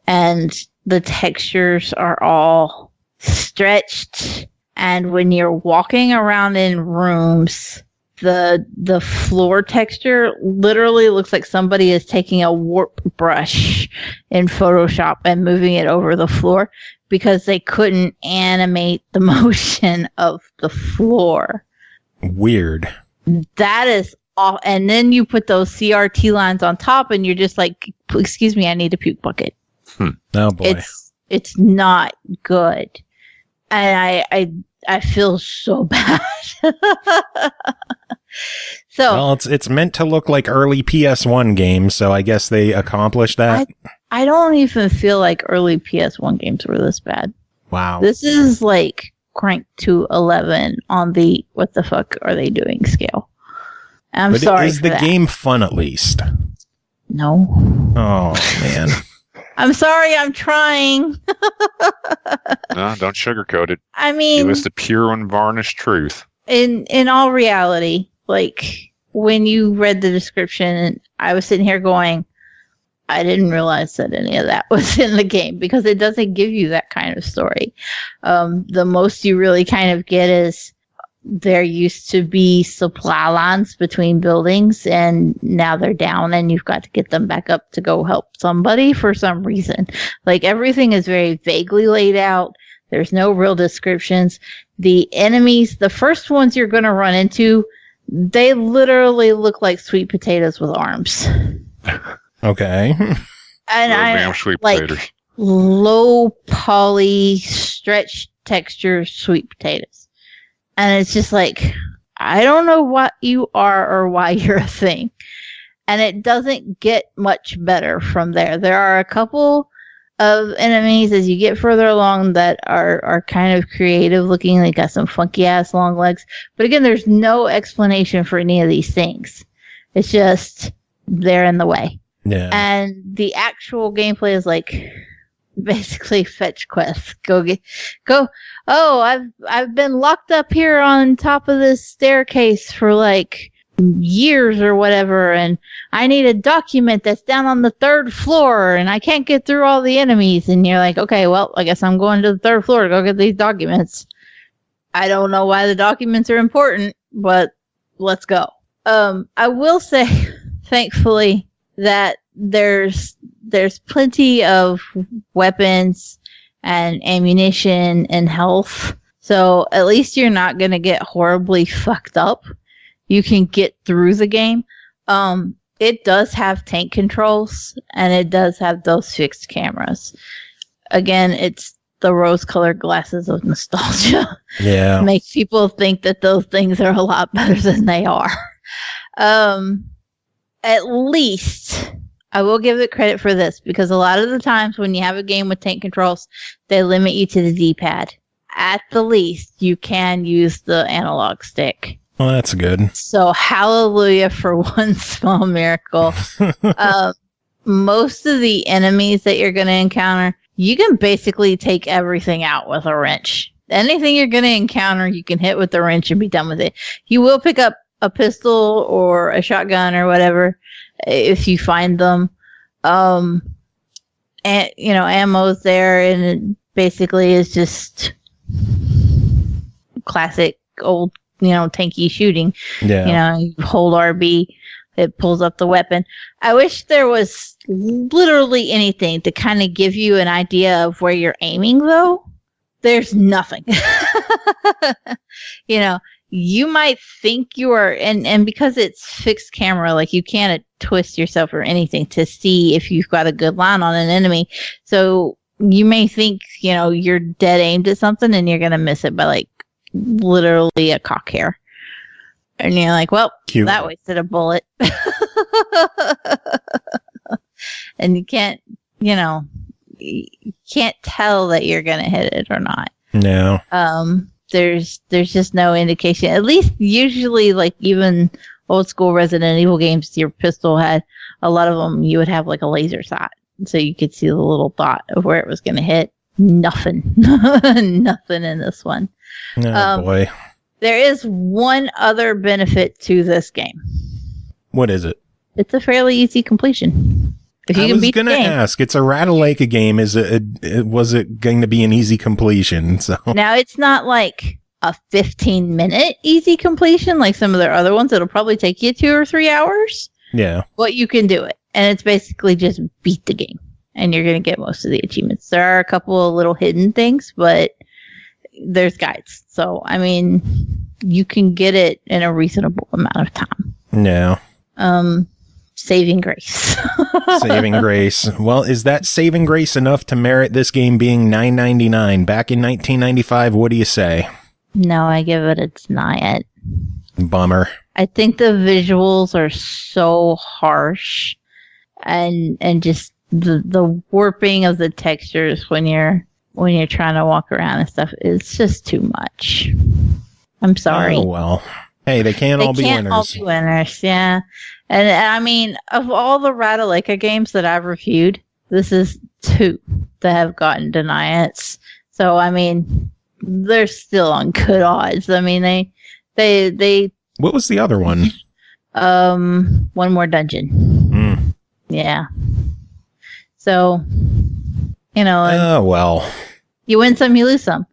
And the textures are all stretched. And when you're walking around in rooms, the floor texture literally looks like somebody is taking a warp brush in Photoshop and moving it over the floor because they couldn't animate the motion of the floor. Weird. That is off. And then you put those CRT lines on top and you're just like, excuse me, I need a puke bucket. Oh boy. It's not good. And I feel so bad. So well, it's meant to look like early PS1 games, so I guess they accomplished that. I don't even feel like early PS1 games were this bad. Wow. This is like cranked to 11 on the what the fuck are they doing scale. I'm sorry. Is the game fun at least? No. Oh man. I'm sorry, I'm trying. No, don't sugarcoat it. I mean, it was the pure unvarnished truth. In all reality, like when you read the description, I was sitting here going, I didn't realize that any of that was in the game because it doesn't give you that kind of story. The most you really kind of get is there used to be supply lines between buildings and now they're down and you've got to get them back up to go help somebody for some reason. Like everything is very vaguely laid out. There's no real descriptions. The enemies, the first ones you're going to run into, they literally look like sweet potatoes with arms. Okay. And I like low poly stretched texture sweet potatoes. And it's just like, I don't know what you are or why you're a thing. And it doesn't get much better from there. There are a couple of enemies as you get further along that are kind of creative looking. They got some funky ass long legs. But again, there's no explanation for any of these things. It's just they're in the way. Yeah. And the actual gameplay is like basically fetch quests. Go. Oh, I've been locked up here on top of this staircase for like years or whatever, and I need a document that's down on the 3rd floor, and I can't get through all the enemies. And you're like, okay, well, I guess I'm going to the 3rd floor to go get these documents. I don't know why the documents are important, but let's go. I will say, thankfully, that there's plenty of weapons and ammunition and health. So at least you're not going to get horribly fucked up. You can get through the game. It does have tank controls, and it does have those fixed cameras. Again, it's the rose-colored glasses of nostalgia. Yeah. Make people think that those things are a lot better than they are. At least, I will give it credit for this, because a lot of the times when you have a game with tank controls, they limit you to the D-pad. At the least, you can use the analog stick. Well, that's good. So hallelujah for one small miracle. Most of the enemies that you're going to encounter, you can basically take everything out with a wrench. Anything you're going to encounter, you can hit with the wrench and be done with it. You will pick up a pistol or a shotgun or whatever if you find them. And ammo's there, and it basically is just classic old, tanky shooting. Yeah. You hold RB, it pulls up the weapon. I wish there was literally anything to kind of give you an idea of where you're aiming, though. There's nothing. You might think you are, and because it's fixed camera, like you can't twist yourself or anything to see if you've got a good line on an enemy. So you may think, you're dead aimed at something and you're going to miss it by like literally a cock hair. And you're like, well, Cute. That wasted a bullet. And you can't tell that you're going to hit it or not. No. There's just no indication. At least usually, like even old school Resident Evil games, your pistol had a lot of them. You would have like a laser sight, so you could see the little dot of where it was going to hit. Nothing, nothing in this one. Oh boy. There is one other benefit to this game. What is it? It's a fairly easy completion. If you I can was beat going the to game. ask. It's a Ratalaika game. Was it going to be an easy completion? So Now, it's not like a 15-minute easy completion like some of their other ones. It'll probably take you 2 or 3 hours. yeah. But you can do it. And it's basically just beat the game. And you're going to get most of the achievements. There are a couple of little hidden things, but there's guides. So, you can get it in a reasonable amount of time. No. Saving grace. Saving grace. Well, is that saving grace enough to merit this game being $9.99 back in 1995? What do you say? No, I give it a deny it. Bummer. I think the visuals are so harsh, and just the warping of the textures when you're trying to walk around and stuff is just too much. I'm sorry. Oh well. Hey, they can't all be winners. All be winners, yeah. And of all the Ratalaika games that I've reviewed, this is 2 that have gotten denials. So they're still on good odds. They What was the other one? One More Dungeon. Yeah. So, Oh well. You win some, you lose some.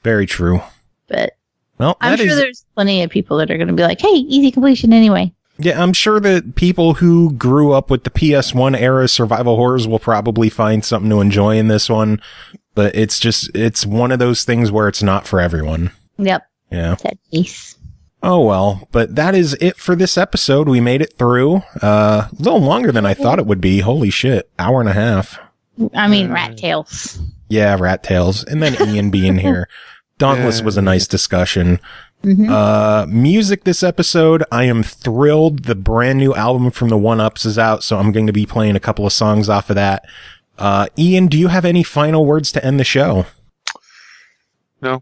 Very true. But well, I'm sure there's plenty of people that are going to be like, hey, easy completion anyway. Yeah, I'm sure that people who grew up with the PS1 era survival horrors will probably find something to enjoy in this one. But it's one of those things where it's not for everyone. Yep. Yeah. Sad piece. Oh, well, but that is it for this episode. We made it through. A little longer than I thought it would be. Holy shit. Hour and a half. Rat tails. Yeah, rat tails. And then Ian being here. Dauntless was a nice discussion. Mm-hmm. Music this episode, I am thrilled. The brand new album from the One-Ups is out, so I'm going to be playing a couple of songs off of that. Ian, do you have any final words to end the show? No.